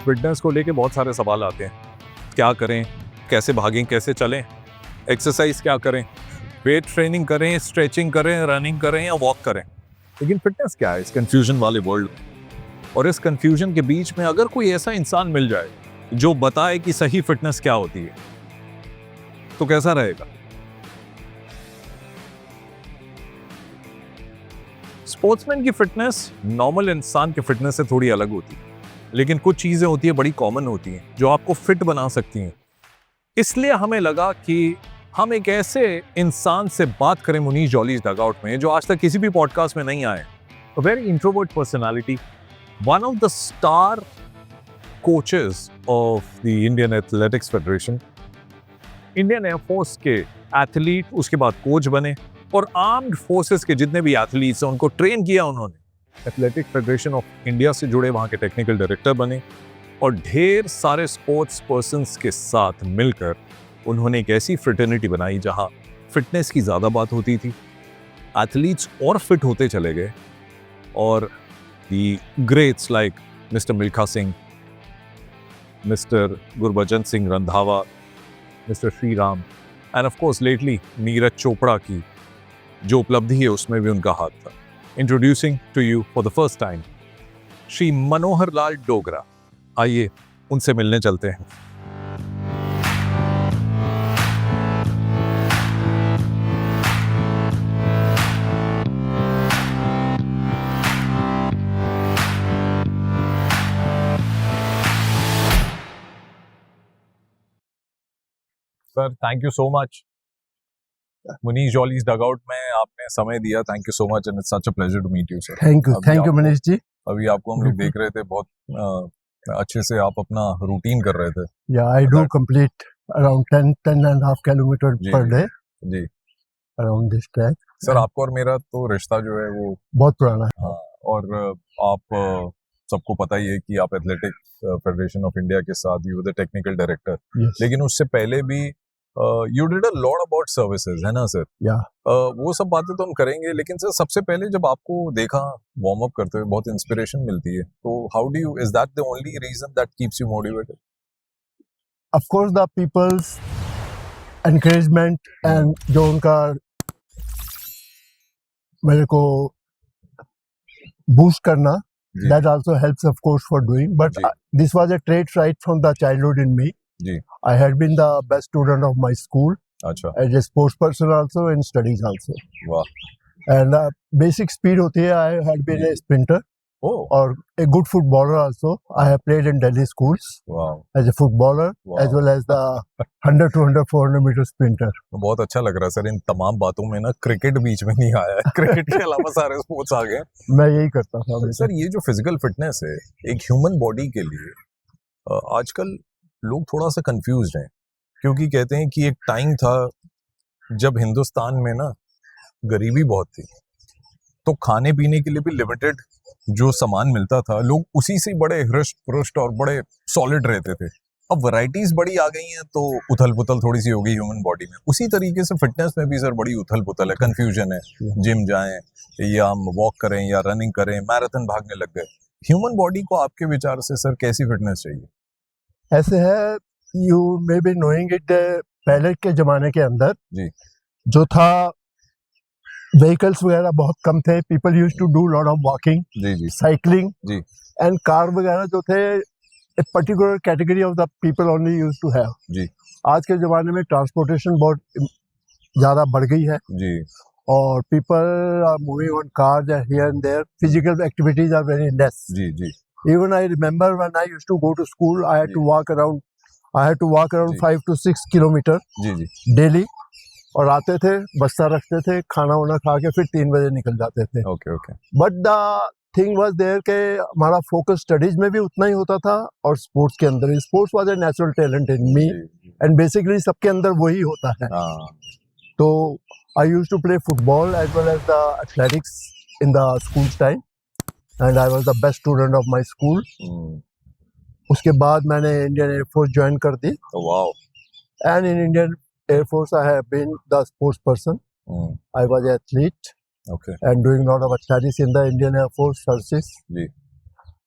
Fitness को लेके बहुत सारे सवाल आते हैं। क्या करें, कैसे भागें, कैसे चलें, एक्सरसाइज क्या करें, वेट ट्रेनिंग करें, स्ट्रेचिंग करें, रनिंग करें या वॉक करें। लेकिन फिटनेस क्या है इस कंफ्यूजन वाले वर्ल्ड में? और इस कंफ्यूजन के बीच में अगर कोई ऐसा इंसान मिल जाए जो बताए कि सही फिटनेस क्या होती है, तो कैसा रहेगा? स्पोर्ट्समैन की फिटनेस नॉर्मल इंसान की फिटनेस से थोड़ी अलग होती है, लेकिन कुछ चीजें होती है, बड़ी कॉमन होती हैं, जो आपको फिट बना सकती हैं। इसलिए हमें लगा कि हम एक ऐसे इंसान से बात करें मुनीश जॉलीज डगआउट में, जो आज तक किसी भी पॉडकास्ट में नहीं आए। A very introvert personality, one of the star coaches of the Indian Athletics Federation, Indian air force के एथलीट, उसके बाद कोच बने और आर्म्ड फोर्सेस के जितने भी एथलीट्स हैं उनको ट्रेन किया उन्होंने। एथलेटिक फेडरेशन ऑफ इंडिया से जुड़े वहाँ के टेक्निकल डायरेक्टर बने और ढेर सारे स्पोर्ट्स पर्सन्स के साथ मिलकर उन्होंने एक ऐसी फ्रेटर्निटी बनाई जहाँ फिटनेस की ज़्यादा बात होती थी। एथलीट्स और फिट होते चले गए और the greats like mister Milkha Singh, mister Gurbachan Singh Randhawa, mister Shri Ram and of course lately Neeraj Chopra की जो उपलब्धि है उसमें भी उनका हाथ था। Introducing to you for the first time Shri Manohar Lal Dogra. आइए उनसे मिलने चलते हैं। Sir, thank you so much. Munish Jolly's dugout में आपने समय दिया, thank you so much and it's such a pleasure to meet you sir. Thank you Manish ji. अभी आपको हम लोग देख रहे थे, बहुत अच्छे से आप अपना रूटीन कर रहे थे। या I do complete around 10.5 kilometre per day जी अराउंड दिस ट्रैक। सर, आपको और मेरा तो रिश्ता जो है वो बहुत पुराना है। हाँ, और आप सबको पता ही है कि आप एथलेटिक फेडरेशन ऑफ इंडिया के साथ यू द टेक्निकल डायरेक्टर, लेकिन उससे पहले भी you did a lot about services, है ना सर? या वो सब बातें तो हम करेंगे, लेकिन सर सबसे पहले जब आपको देखा वार्म अप करते हुए बहुत इंस्पिरेशन मिलती है, तो how do you, is that the only reason that keeps you motivated? Of course the people's encouragement and जो उनका मेरे को बूस्ट करना, that also helps of course for doing, but this was a trait right from the childhood in me. I had been the best student of my school. अच्छा। As a sports person also in studies also. वाह। And basic speed होती है, I had been a sprinter. Oh. और a good footballer also. I have played in Delhi schools. Wow. As a footballer, as well as the 100, 200, 400 meter sprinter. बहुत अच्छा लग रहा है sir, इन तमाम बातों में ना क्रिकेट बीच में नहीं आया है। क्रिकेट के अलावा सारे स्पोर्ट्स आ गए। मैं यही करता था। सर, ये जो फिजिकल फिटनेस है एक ह्यूमन बॉडी के लिए, आजकल लोग थोड़ा सा कंफ्यूज्ड हैं, क्योंकि कहते हैं कि एक टाइम था जब हिंदुस्तान में ना गरीबी बहुत थी, तो खाने पीने के लिए भी लिमिटेड जो सामान मिलता था, लोग उसी से बड़े हृष्ट पुष्ट और बड़े सॉलिड रहते थे। अब वैरायटीज बड़ी आ गई हैं, तो उथल पुथल थोड़ी सी हो गई ह्यूमन बॉडी में। उसी तरीके से फिटनेस में भी सर बड़ी उथल पुथल है, कंफ्यूजन है। जिम जाएं या हम वॉक करें या रनिंग करें, मैराथन भागने लग गए। ह्यूमन बॉडी को आपके विचार से सर कैसी फिटनेस चाहिए? ऐसे है, you may be knowing it, पहले के जमाने के अंदर जी जो था व्हीकल्स वगैरह बहुत कम थे। People used to do lot of walking, जी साइकिलिंग जी एंड कार वगैरह जो थे, a particular category of the people only used to have. जी। आज के जमाने में ट्रांसपोर्टेशन बहुत ज्यादा बढ़ गई है जी और people are moving on cars here and there. Physical activities are very less. जी Even I remember when I used to go to school, I had to walk around 5 to 6 kilometer daily. और आते थे, बस्ता रखते थे, खाना वाना खा के फिर 3 बजे निकल जाते थे। Okay. But the thing was there के हमारा फोकस स्टडीज में भी उतना ही होता था और स्पोर्ट्स के अंदर। Sports was a natural talent in me and basically सबके अंदर वही होता है। तो I used to play football as well as the athletics in the school time and I was the best student of my school. उसके बाद मैंने Indian Air Force join कर दी। And in Indian Air Force I have been the sports person. I was an athlete and doing a lot of studies in the Indian Air Force services.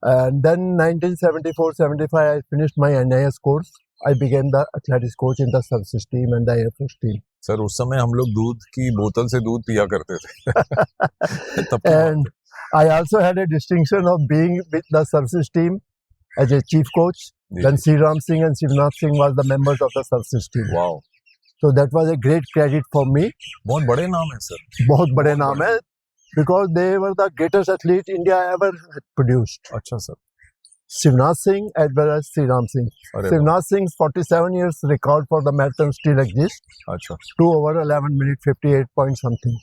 And then 1974-75, I finished my NIS course. I became the athletics coach in the services team and the Air Force team. Sir उस समय हम लोग दूध की बोतल से दूध पिया करते थे तब की And I also had a distinction of being with the services team as a chief coach. बात Then Sri Ram Singh and Shivnath Singh was the members of the services team. Wow So that was a great credit for me. बहुत बड़े नाम है sir बहुत बड़े नाम है because they were the greatest athlete India ever had produced. अच्छा sir Shivnath Singh as well as Sri Ram Singh. अरे Shivnath Singh's 47 years record for the marathon still exists. वाह, अच्छा 2 hour 11 minute 58 point something,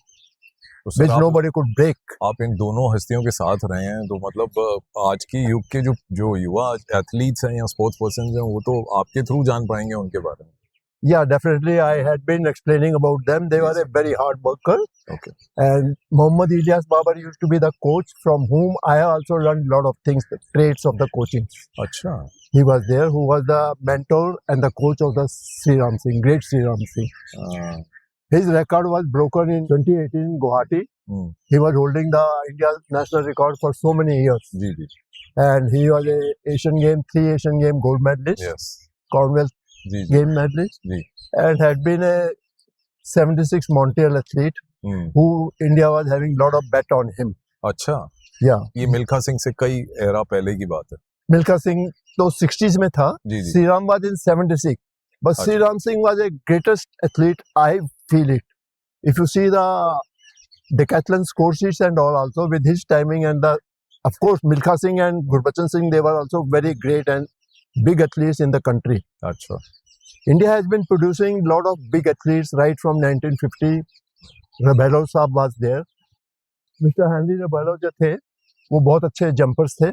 तो sir which nobody could break. आप इन दोनों हस्तियों के साथ रहे हैं तो मतलब आज की युग के जो युवा एथलीट्स हैं या स्पोर्ट्स पर्सन हैं वो तो आपके थ्रू जान पाएंगे उनके बारे में Yeah, definitely. I had been explaining about them. They were a very hard worker. Okay. And Mohammad Ilyas Babar used to be the coach from whom I also learned a lot of things, the traits of the coaching. अच्छा He was there, who was the mentor and the coach of the Sri Ram Singh, great Sri Ram Singh. His record was broken in 2018 in Guwahati. He was holding the India's national record for so many years. जी जी And he was a three Asian Game gold medalist, yes Commonwealth जी जी Game medalist, जी and had been a 76 Montreal athlete who India was having lot of bet on him. अच्छा Yeah. ये मिल्खा सिंह से कई era पहले की बात है Milkha Singh तो 60s में था. जी जी Sri Ram was in 76. But Sri Ram Singh was a greatest athlete. I feel it. If you see the decathlon score sheets and all also with his timing and the, of course, Milkha Singh and Gurbachan Singh, they were also very great and big athletes in the country. अच्छा India has been producing lot of big athletes right from 1950. Rabello साहब was there. Mr. Henry Rabello जो थे वो बहुत अच्छे jumpers थे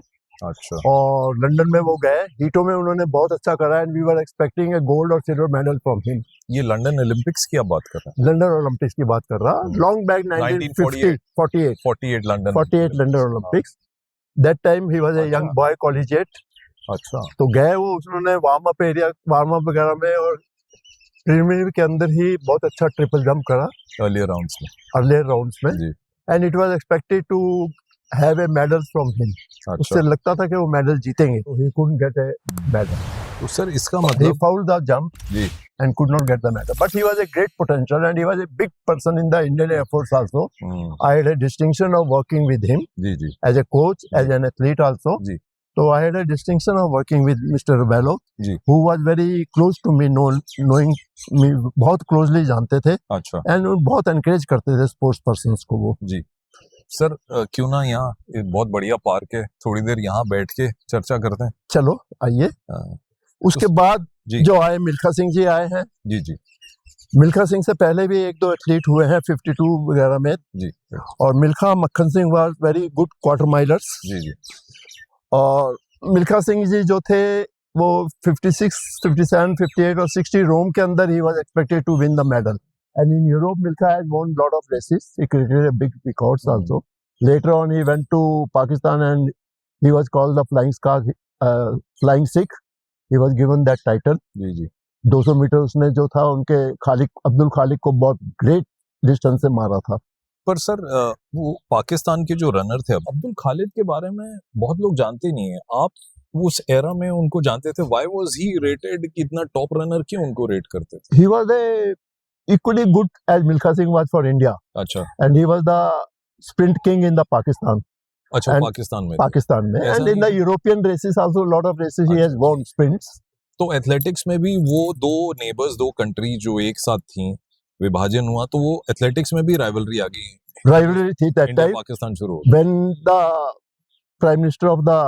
अच्छा और लंदन में वो गए हीटों में उन्होंने बहुत अच्छा करा and we were expecting a gold और सिल्वर मेडल फ्रॉम हिम. ये लंदन ओलंपिक्स की आप बात कर रहे हैं लंदन ओलंपिक्स की बात कर रहा long back 1948 48 London 48 London Olympics. That time he was a young boy collegiate. अच्छा तो गए वो उन्होंने वार्म अप वगैरह में और प्रीलिमिनरी के अंदर ही बहुत अच्छा ट्रिपल जंप करा अर्लियर राउंड्स में जी and it was expected to have a medal from him. उससे अच्छा लगता था कि वो मेडल जीतेंगे तो he couldn't get a medal. तो सर इसका He मतलब fouled the jump जी and could not get the medal. But he was a great potential and he was a big person in the Indian Air Force also. I had a distinction of working with him जी जी as a coach, as an athlete also. जी So I had a distinction of working with Mr. Rabello, जी who was very close to me, knowing me बहुत closely जानते थे अच्छा and वो बहुत encourage करते थे sports persons को वो. जी सर क्यों ना यहाँ एक बहुत बढ़िया पार्क है थोड़ी देर यहाँ बैठ के चर्चा करते हैं चलो आइए. हाँ, उसके बाद जी जो आए मिल्खा सिंह जी आए हैं. जी जी मिल्खा सिंह से पहले भी एक दो एथलीट हुए हैं 52 वगैरह में जी और Milkha Makhan Singh was very good quarter milers. जी जी और मिल्खा सिंह जी जो थे वो 56, 57, 58 और 60 रोम के अंदर ही was expected to win the medal and in Europe Milkha has won lot of races. He created a big records also. Later on he went to Pakistan and he was called the flying Sikh. He was given that title. जी जी 200 metre उसने जो था उनके अब्दुल खालिक को बहुत great distance से मारा था. पर सर वो पाकिस्तान के जो रनर थे अब्दुल खालिद के बारे में बहुत लोग जानते नहीं है. आप उस एरा में उनको जानते थे. व्हाई वाज ही रेटेड कि इतना टॉप रनर क्यों उनको रेट करते थे? He was equally good as Milkha Singh was for India अच्छा and he was the sprint king in the Pakistan अच्छा And पाकिस्तान में में ऐसा and in the नहीं- European races also a lot of races he अच्छा, has won sprints. तो athletics में भी वो दो नेबर्स दो कंट्री जो एक साथ थी विभाजन हुआ तो वो एथलेटिक्स में भी राइवलरी आ गई. Rivalry थी that इंडिया time पाकिस्तान शुरू हो when the Prime Minister of the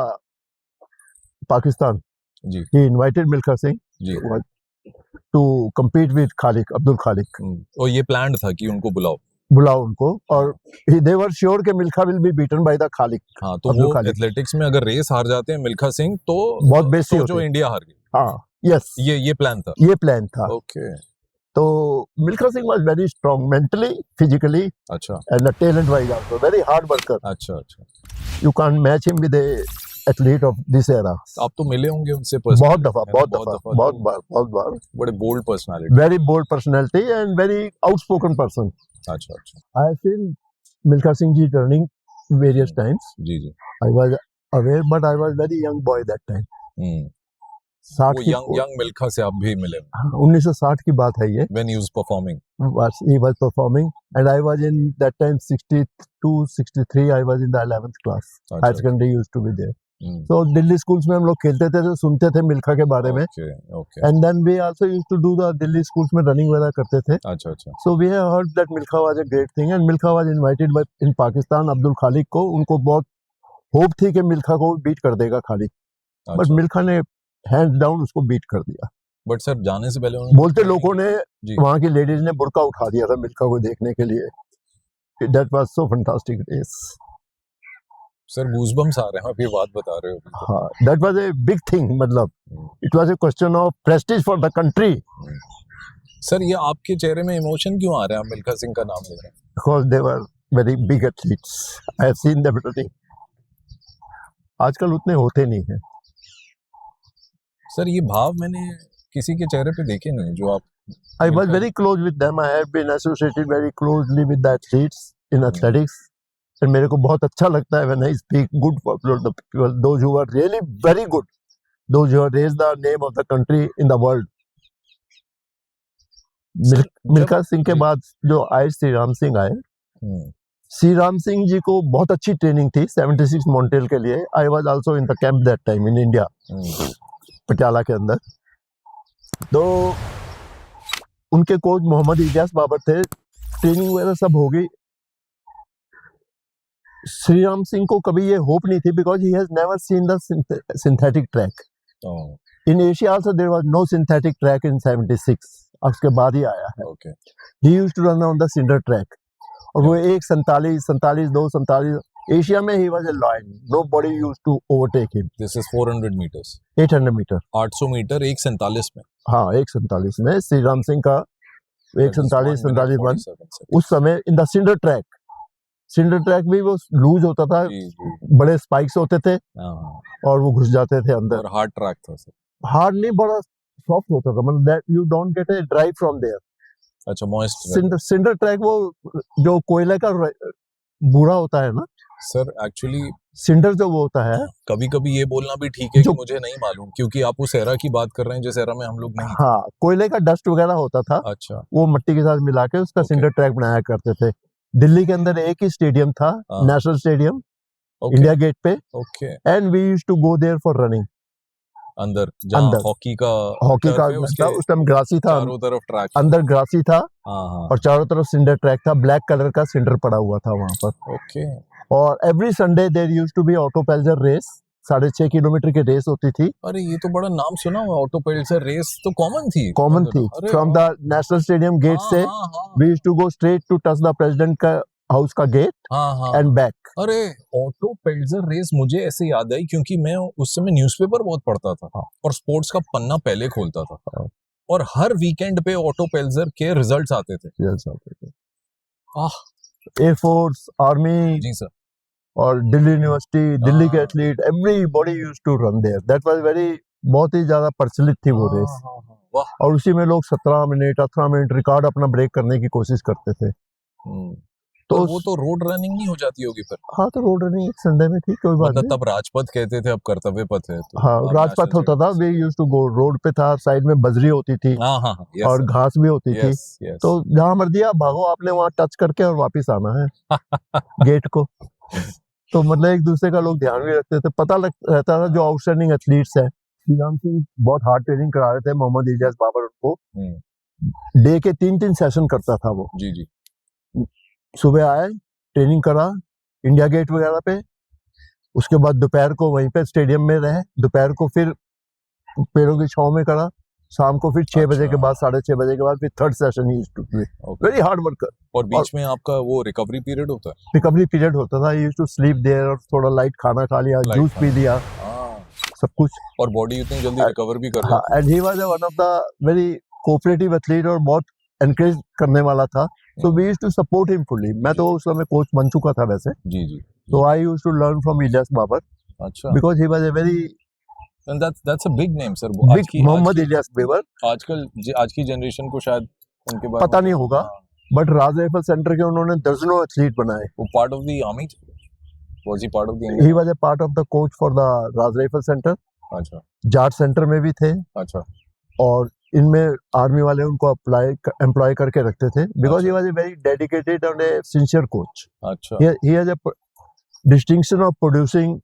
Pakistan ji he invited Milkha Singh ji to compete with Abdul Khalik. और ये प्लान था कि उनको बुलाओ. बुलाओ उनको और they were sure कि Milkha will be beaten by the Khalik. हाँ तो अब्दुल वो खालिद. एथलेटिक्स में अगर रेस हार जाते हैं मिल्खा सिंह तो बहुत बेइज्जती तो जो होती. इंडिया हार गई. हाँ yes ये प्लान था. ये प्लान था. ओके तो Milkha Singh was very strong mentally, physically अच्छा and the talent wise also very hard worker. अच्छा अच्छा. You can't match him with a athlete of this era. आप तो मिले होंगे उनसे बहुत दफा बहुत बार बड़े bold personality. very bold personality and very outspoken person. अच्छा अच्छा I have seen Milkha Singh ji turning various times. Ji ji I was aware, but I was very young boy that time. 60 वो की young Milkha से आप भी मिले 1960 की बात है ये. when he was performing. He was performing, and I was in that time 62, 63. I was in the 11th class. Higher secondary used to be there. So Delhi schools में हम लोग खेलते थे तो सुनते थे मिल्खा के बारे में. Okay. And then we also used to do the Delhi schools में running वगैरह करते थे. अच्छा. So we have heard that Milkha was a great thing, and Milkha was invited by in Pakistan Abdul Khalik को. उनको बहुत होप थी कि मिल्खा को बीट कर देगा खालिक, बट मिल्खा ने हैंड्स डाउन उसको बीट कर दिया. बट सर जाने से पहले बोलते लोगों ने वहां की लेडीज ने बुर्का उठा दिया था मिल्खा को देखने के लिए. That was so fantastic race. Sir goosebumps आ रहे हैं आप ये बात बता रहे हो. हाँ, that was a big thing. मतलब it was a question of prestige for the country. Sir ये आपके चेहरे में इमोशन क्यों आ रहे हैं आप मिल्खा सिंह का नाम ले रहे हैं? Because they were very big athletes. I have seen them everything. आजकल उतने होते नहीं हैं. सर ये भाव मैंने किसी के चेहरे पे देखे नहीं जो आप. I was very close with them. I have been associated very closely with the athletes in athletics. And मेरे को बहुत अच्छा लगता है when I speak good for the people, those who are really very good, those who have raised the name of the country in the world. Milkha Singh के बाद जो आए श्री राम सिंह आए. श्री राम सिंह जी को बहुत अच्छी ट्रेनिंग थी 76 मॉन्टेल के लिए. I was also in the camp that time in India, Patiala के अंदर. तो उनके कोच मोहम्मद इलियास बाबर थे. ट्रेनिंग वगैरह सब हो गई. श्री राम सिंह को कभी ये होप नहीं थी because he has never seen the synthetic track. In Asia also there was no synthetic track in 76. उसके बाद ही आया है. He used to run on the cinder track. और वो 1:47, एशिया में he was a lion. Nobody used to overtake him. This is 400 metres. 800 metre. 800 metre 1:47 में. हाँ, 1:47 में श्री राम सिंह का 1:47 उस समय in the cinder track. Cinder track भी वो लूज होता था. बड़े स्पाइक्स होते थे और वो घुस जाते थे अंदर. और हार्ड ट्रैक था सर. हार्ड नहीं, बड़ा सॉफ्ट होता था. मतलब that you don't get a dry from there. अच्छा, मॉइस्ट. सिंडर ट्रैक वो जो कोयले का बूरा होता है ना सर. एक्चुअली सिंडर जो वो होता है, कभी कभी ये बोलना भी ठीक है कि मुझे नहीं मालूम क्योंकि आप उस एरा की बात कर रहे हैं जिस एरा में हम लोग नहीं. हाँ, कोयले का डस्ट वगैरह होता था. अच्छा. वो मिट्टी के साथ मिला के उसका सिंडर ट्रैक बनाया करते थे. दिल्ली के अंदर एक ही स्टेडियम था, नेशनल स्टेडियम, इंडिया गेट पे. And we used to go there for running. अंदर हॉकी का उस टाइम ग्रासी था. चारों तरफ ट्रैक. अंदर ग्रासी था और चारों तरफ सिंडर ट्रैक था. ब्लैक कलर का सिंडर पड़ा हुआ था वहां पर. और every Sunday there used to be Otto Peltzer race. 6.5 kilometre की रेस होती थी. अरे ये तो बड़ा नाम सुना हुआ. ऑटो पेल्जर रेस तो कॉमन थी. From the national stadium gate से we used to go straight to touch the president का हाउस का गेट एंड बैक. अरे ऑटो पेल्जर रेस मुझे ऐसे याद आई क्योंकि मैं उस समय न्यूज़पेपर बहुत पढ़ता था और स्पोर्ट्स का पन्ना पहले खोलता था और हर वीकेंड पे ऑटो पेल्जर के रिजल्ट्स आते थे. एयरफोर्स, आर्मी, जी सर, और दिल्ली यूनिवर्सिटी, दिल्ली के athlete, everybody used to run there. That was very, बहुत ही ज्यादा प्रचलित थी वो रेस. और उसी में लोग 17 मिनट 18 मिनट रिकॉर्ड अपना ब्रेक करने की कोशिश करते थे. तो वो तो रोड रनिंग नहीं हो जाती होगी फिर. हाँ, तो रोड रनिंग एक संडे में थी, कोई बात नहीं. तब राजपथ कहते थे, अब कर्तव्य पथ है. तो हाँ, राजपथ होता था. वे यूज्ड टू गो. रोड पे था, साइड में बजरी होती थी और घास भी होती थी. तो जहाँ मर्जी आप भागो, आपने वहाँ टच करके और वापिस आना है गेट को. तो मतलब एक दूसरे का लोग ध्यान भी रखते थे. पता रहता था जो आउटस्टैंडिंग एथलीट्स है. श्री राम सिंह बहुत हार्ड ट्रेनिंग करा रहे थे. मोहम्मद इलियास बाबर उनको डे के 3-3 सेशन करता था वो. जी. सुबह आए, ट्रेनिंग करा इंडिया गेट वगैरह पे. उसके बाद दोपहर को वहीं पे स्टेडियम में रहे. दोपहर को फिर पेड़ों की छांव में करा. शाम को फिर 6 बजे के बाद, 6:30 बजे के बाद फिर third session he used to be. Very hard worker. और बीच में आपका वो रिकवरी पीरियड होता है. रिकवरी पीरियड होता था. यूज्ड टू स्लीप देयर और थोड़ा लाइट खाना खा लिया, जूस पी लिया, सब कुछ. और बॉडी इतनी जल्दी रिकवर भी कर लेती. And he was one of the very cooperative athlete और बहुत एनकरेज करने वाला था. So we used to support him fully. मैं तो उस समय कोच बन चुका था वैसे. जी. So I used to learn from Ilyas Babar. अच्छा. Because he was a very, and that's a big name, sir. Big Mohammad Ilyas Babar. आज की जनरेशन को शायद उनके बारे में पता नहीं होगा. बट राज राइफल सेंटर के उन्होंने दर्जनों एथलीट बनाए. वो part of the army. Was he part of the he Indian? Was a part of the coach for the Raj rifle centre, अच्छा जाट सेंटर में भी थे, अच्छा और इनमें आर्मी वाले उनको एम्प्लॉय करके रखते थे, बिकॉज ही अच्छा was a very dedicated and a sincere coach. अच्छा he has a distinction of producing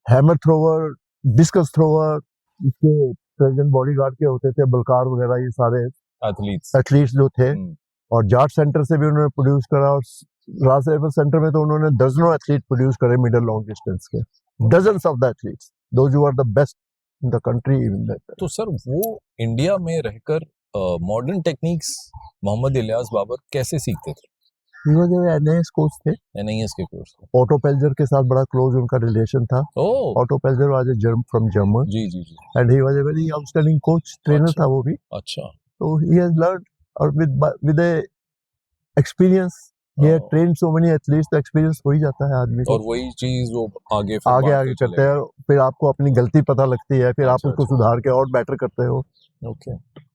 hammer thrower, discus thrower. इसके प्रेसिडेंट बॉडीगार्ड के होते थे बलकार वगैरह, ये सारे एथलीट्स. एथलीट्स जो थे. और जाट सेंटर से भी उन्होंने प्रोड्यूस करा, और राज राइफल सेंटर में तो उन्होंने दर्जनों एथलीट प्रोड्यूस करे मिडल लॉन्ग डिस्टेंस के, dozens of the athletes, those who are the best in the country even that. तो सर वो इंडिया में रहकर मॉडर्न टेक्निक्स मोहम्मद इलियास बाबर कैसे सीखते थे? वो जो एनआईएस कोच थे, एनआईएस के कोर्स. ऑटो पेल्जर के साथ बड़ा क्लोज उनका रिलेशन था. Oh Otto Peltzer was a from German, जी जी जी. And he was a very outstanding coach, trainer अच्छा. था वो भी. अच्छा तो ही हैज लर्न, और with a experience, he had trained so many athletes, तो एक्सपीरियंस हो ही जाता है आदमी को. और वही चीज वो आगे फिर आगे बांटते आगे चले करते हैं, फिर आपको अपनी गलती पता लगती है, फिर आप अच्छा, उसको अच्छा. सुधार के और बेटर करते हो. ओके.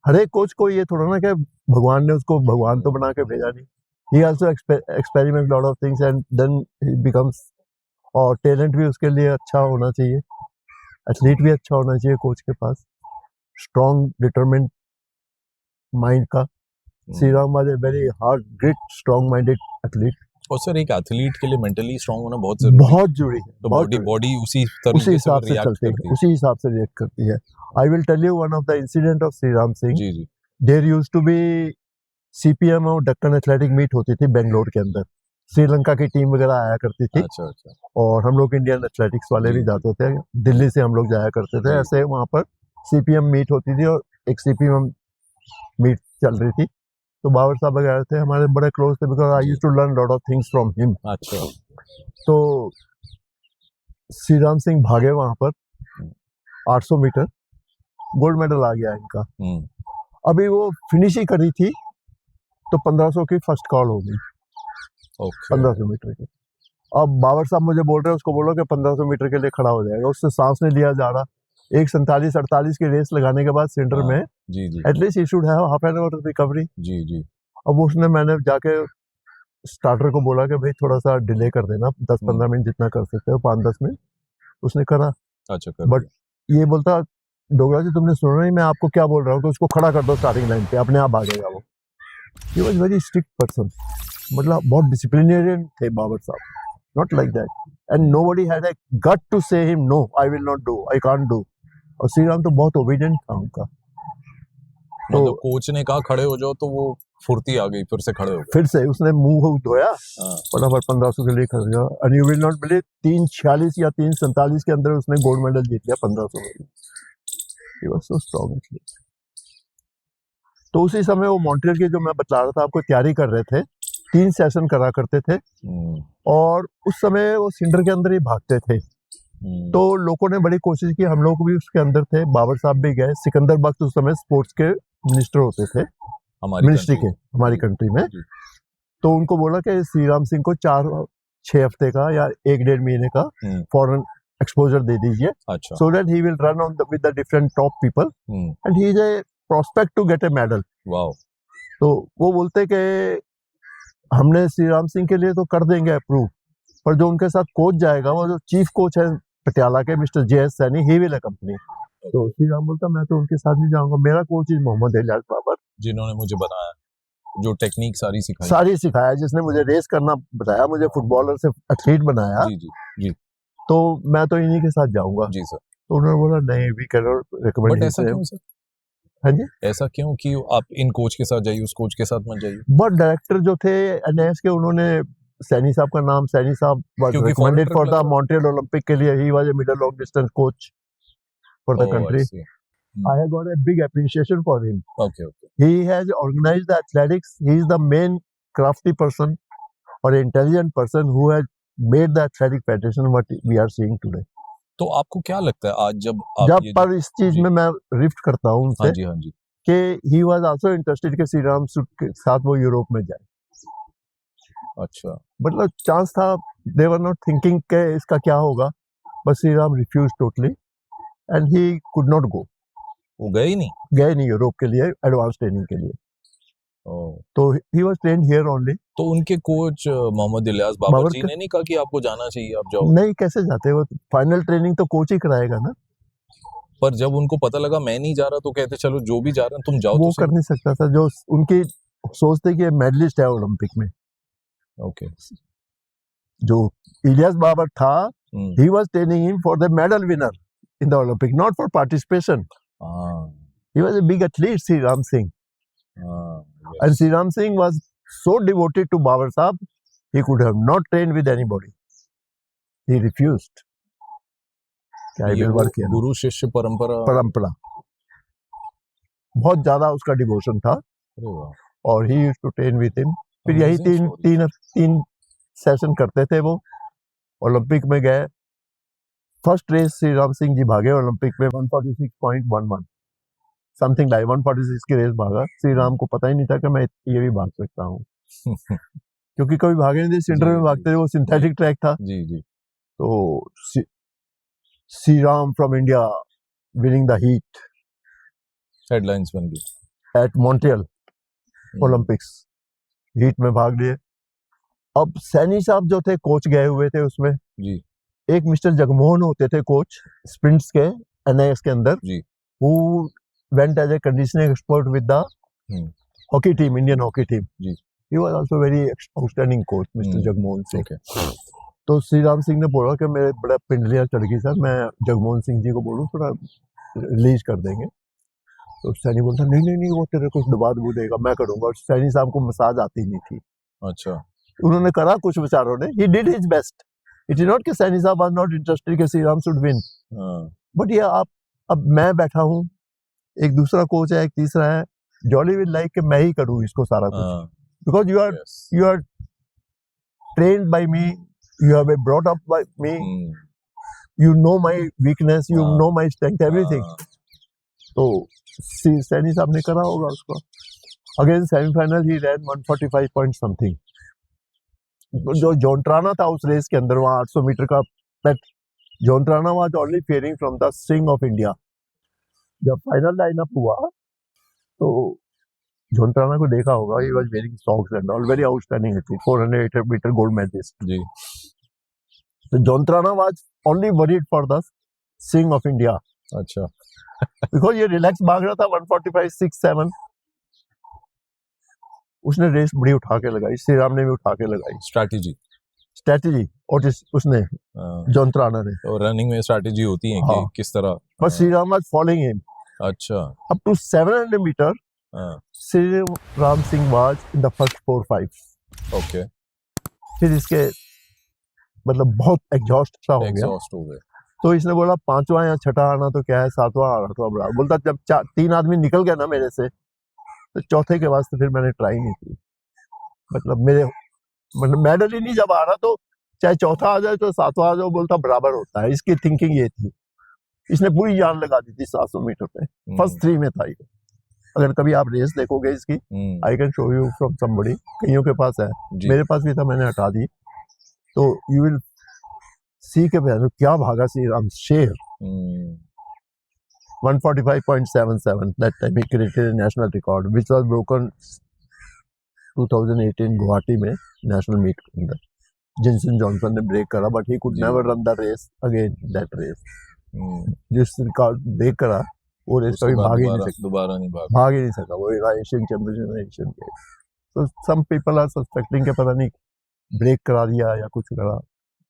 हर एक कोच को ये थोड़ा ना कि भगवान ने उसको भगवान तो बना के भेजा नहीं. He also experiment lot of things and then he becomes. और टैलेंट भी उसके लिए अच्छा होना चाहिए, एथलीट भी अच्छा होना चाहिए कोच के पास, स्ट्रॉन्ग डिटरमिन्ड माइंड का. Shri Ram was a very hard grit strong minded athlete. और सर एक एथलीट के लिए मेंटली स्ट्रांग होना बहुत जरूरी है. बहुत जरूरी है. तो बहुत बॉडी जरूरी. बॉडी उसी उसी तरीके से हिसाब से रिएक्ट चलती करती है, है. उसी हिसाब से रिएक्ट करती है. I will tell you one of the incident of Shri Ram Singh. जी जी. There used to be CPM और दक्कन एथलेटिक मीट होती थी बेंगलोर के अंदर. श्रीलंका की टीम वगैरह आया करती थी, अच्छा अच्छा. और हम लोग इंडियन एथलेटिक्स वाले जी, भी जी. जाते थे. दिल्ली से हम लोग जाया करते थे. जी. ऐसे वहां पर सीपीएम मीट होती थी, और एक सीपीएम मीट चल रही थी. तो बाबर साहब वगैरह थे, हमारे बड़े क्लोज थे, बिकॉज आई जी. Used to learn lot of things from him. अच्छा. तो श्री राम सिंह भागे वहां पर 800 मीटर, गोल्ड मेडल आ गया इनका. हम्म. अभी वो फिनिश ही करी थी, तो 1500 की फर्स्ट कॉल हो गई, ओके. 1500 मीटर की. अब बाबर साहब मुझे बोल रहे हैं, उसको बोलो कि 1500 मीटर के लिए खड़ा हो जाएगा. उससे सांस नहीं लिया जा रहा. 1:47-48 की रेस लगाने के बाद सेंटर हाँ, में जी जी at least he should have half an hour recovery. जी जी. अब उसने, मैंने जाके स्टार्टर को बोला कि भाई थोड़ा सा डिले कर देना, 10-15 मिनट जितना कर सकते हो, 5-10 मिनट. उसने करा. अच्छा कर बट ये बोलता, डोगरा जी तुमने सुना नहीं, मैं आपको क्या बोल रहा हूँ, तो उसको खड़ा कर दो स्टार्टिंग लाइन पे, अपने आप भागेगा वो. He was very strict person, मतलब बहुत डिसिप्लिनेरियन थे बाबर साहब. Not like that, and nobody had a gut to say him no, I will not do, I can't do. और श्री राम तो बहुत ओबीडिएंट था उनका. तो मतलब कोच ने कहा खड़े हो जाओ तो वो फुर्ती आ गई, फिर से खड़े हो गए. फिर से उसने मुंह धोया, हाँ. फटाफट 1500 के लिए खड़े गया. And you will not believe, 3:46 या 3:47 के अंदर उसने गोल्ड मेडल जीत लिया 1500 में. He was so strong athlete. तो उसी समय वो मॉन्ट्रियल की, जो मैं बता रहा था आपको, तैयारी कर रहे थे. 3 सेशन करा करते थे, और उस समय वो सिंडर के अंदर ही भागते थे. तो लोगों ने बड़ी कोशिश की, हम लोग भी उसके अंदर थे, बाबर साहब भी गए. सिकंदर बख्श उस समय स्पोर्ट्स के मिनिस्टर होते थे, मिनिस्ट्री के, हमारी कंट्री में. तो उनको बोला कि श्री राम सिंह को 4-6 हफ्ते का या 1-1.5 महीने का फॉरेन एक्सपोजर दे दीजिए, अच्छा. So that he will run on with the different top people, and he is a prospect to get a medal. Wow. तो वो बोलते कि हमने श्री राम सिंह के लिए तो कर देंगे अप्रूव, पर जो उनके साथ कोच जाएगा, वो जो चीफ कोच है पटियाला के, mister JS Saini, he will accompany. तो श्री राम बोलता, मैं तो उनके साथ नहीं जाऊंगा, मेरा कोच इज मोहम्मद इलियास बाबर, जिन्होंने मुझे बनाया, जो टेक्निक सारी सिखाया, जिसने मुझे रेस करना बताया, मुझे फुटबॉलर से एथलीट बनाया. जी जी जी. तो मैं तो इन्हीं के साथ जाऊंगा. जी सर. तो उन्होंने बोला नहीं, we can not recommend. But ऐसा क्यों सर? हाँ जी, ऐसा क्यों कि आप इन कोच के साथ जाइए, उस कोच के साथ मत जाइए? बट डायरेक्टर जो थे एनआईएस के, उन्होंने सैनी साहब का नाम, सैनी साहब was recommended for the Montreal Olympic के लिए. ही was A middle long distance coach for the country. I have got a big appreciation for him. Okay. He has organized the athletics. He is the main crafty person or intelligent person who has made the athletic federation what we are seeing today. तो आपको क्या लगता है आज जब पर इस चीज में मैं रिफ्ट करता हूँ उनसे, हाँ जी कि he was also interested कि श्री राम के साथ वो यूरोप में जाए. अच्छा. मतलब चांस था, they were not thinking के इसका क्या होगा, but Shri Ram refused totally and he could not go. वो गए ही नहीं यूरोप के लिए एडवांस ट्रेनिंग के लिए. ओह, तो he was trained here only. तो उनके कोच मोहम्मद इलियास बाबर बाबर जी का- ने नहीं कहा कि आपको जाना चाहिए, आप जाओ? नहीं, कैसे जाते वो, फाइनल ट्रेनिंग तो कोच ही कराएगा ना, पर जब उनको पता लगा मैं नहीं जा रहा तो कहते चलो जो भी जा रहे हैं तुम जाओ वो तो कर सही। नहीं सकता था। जो उनकी सोचते कि मेडलिस्ट है ओलंपिक में, ओके। जो इलियास बाबर था, हम्म, he was training him for the medal winner in the Olympic, not for participation. हाँ He was a big athlete, Sri Ram Singh, हाँ, and yes. Sri Ram Singh was so devoted to Babar Sahab, he could have not trained with anybody. He refused. I ये will वो work here. गुरु शिष्य परंपरा। परंपरा, बहुत ज्यादा उसका devotion था, अरे वाह, और he used to train with him. फिर यही Amazing story. तीन सेशन करते थे वो। ओलंपिक में गए, फर्स्ट रेस श्री राम सिंह जी भागे ओलंपिक में 146.11, समथिंग लाइक 146 की रेस भागा। श्री राम को पता ही नहीं था कि मैं ये भी भाग सकता हूँ, क्योंकि कभी भागे नहीं थे, सेंटर में भागते थे, वो सिंथेटिक ट्रैक था। जी जी। तो Shri Ram from India winning the heat headlines बन गई। एट मॉन्ट्रियल ओलंपिक्स, हीट में भाग लिए। अब सैनी साहब जो थे कोच गए हुए थे उसमें, जी एक मिस्टर जगमोहन होते थे कोच स्प्रिंट्स के एनआईएस के अंदर, जी। who went as a conditioning expert with the hockey team, Indian hockey team. जी। He was also very outstanding coach, Mr. Jagmohan Singh. Okay. तो श्री राम सिंह ने बोला कि मेरे बड़ा पिंडलियां चढ़ गई सर, मैं जगमोहन सिंह जी को बोलूं थोड़ा रिलीज कर देंगे। तो सैनी बोलता नहीं नहीं नहीं, वो तेरे को दबा दबू देगा, मैं करूंगा। और सैनी साहब को मसाज आती नहीं थी। अच्छा। उन्होंने करा कुछ बेचारों ने, he did his best. It is not कि सैनी साहब was not interested कि Shri Ram should win. But ये आप, अब मैं बैठा हूँ, एक दूसरा कोच है, एक तीसरा है, जॉली विल लाइक कि मैं ही करूँ इसको सारा कुछ, because you are trained by me, you have been brought up by me, you know my weakness, you know my strength, everything. तो सैनी साहब ने करा होगा उसको। Again semifinal he ran 145 point something. जो जॉन्ट्राना था उस रेस के अंदर, वहां 800 मीटर का पेट, Juantorena was only fearing from the string of India. जब फाइनल लाइनअप हुआ तो जॉन्ट्राना को देखा होगा, he was wearing socks and all, very outstanding athlete, 400 metre gold medalist जी। तो Juantorena was only worried for the string of India. अच्छा। Because ये रिलैक्स भाग रहा था 145, 6, 7। उसने रेस बड़ी उठा के लगाई, श्री राम ने भी उठा के लगाई। स्ट्रैटेजी और उसने जॉन्ट्राना ने, तो रनिंग में स्ट्रैटेजी होती है कि किस तरह, but Shri Ram was following him. अच्छा। Up to 700 metre Shri Ram Singh was in the first 4-5। Okay. फिर इसके मतलब बहुत एग्जॉस्ट सा हो गया, हो गए। तो इसने बोला 5वां या 6वां आना तो क्या है, 7वां आ रहा था बड़ा। बोलता जब 3 आदमी निकल गया ना मेरे से, तो चौथे के वास्ते फिर मैंने ट्राई नहीं की। मतलब मेडल ही नहीं जब आ रहा, तो चाहे चौथा आ जाए तो 7वां आ जाए, बोलता बराबर होता है। इसकी थिंकिंग ये थी। इसने पूरी जान लगा दी थी 700 मीटर पे, फर्स्ट 3 में था ये। अगर कभी आप रेस देखोगे इसकी, I can show you from somebody, कईयों के पास है, मेरे पास भी था, मैंने हटा दी। तो यू विल सी के क्या भागा श्री राम, शेर। 145.77, that time he created a national record which was broken 2018 Guwahati में नेशनल मीट के अंदर। जिनसन जॉनसन ने ब्रेक करा, but he could never run the race again that race. जिस रिकॉर्ड ब्रेक करा वो रेस कभी भाग ही नहीं सकता, दोबारा नहीं भाग ही नहीं सका। वो एशियन चैंपियनशिप, एशियन गेम। तो सम पीपल आर सस्पेक्टिंग के पता नहीं ब्रेक करा दिया या कुछ करा,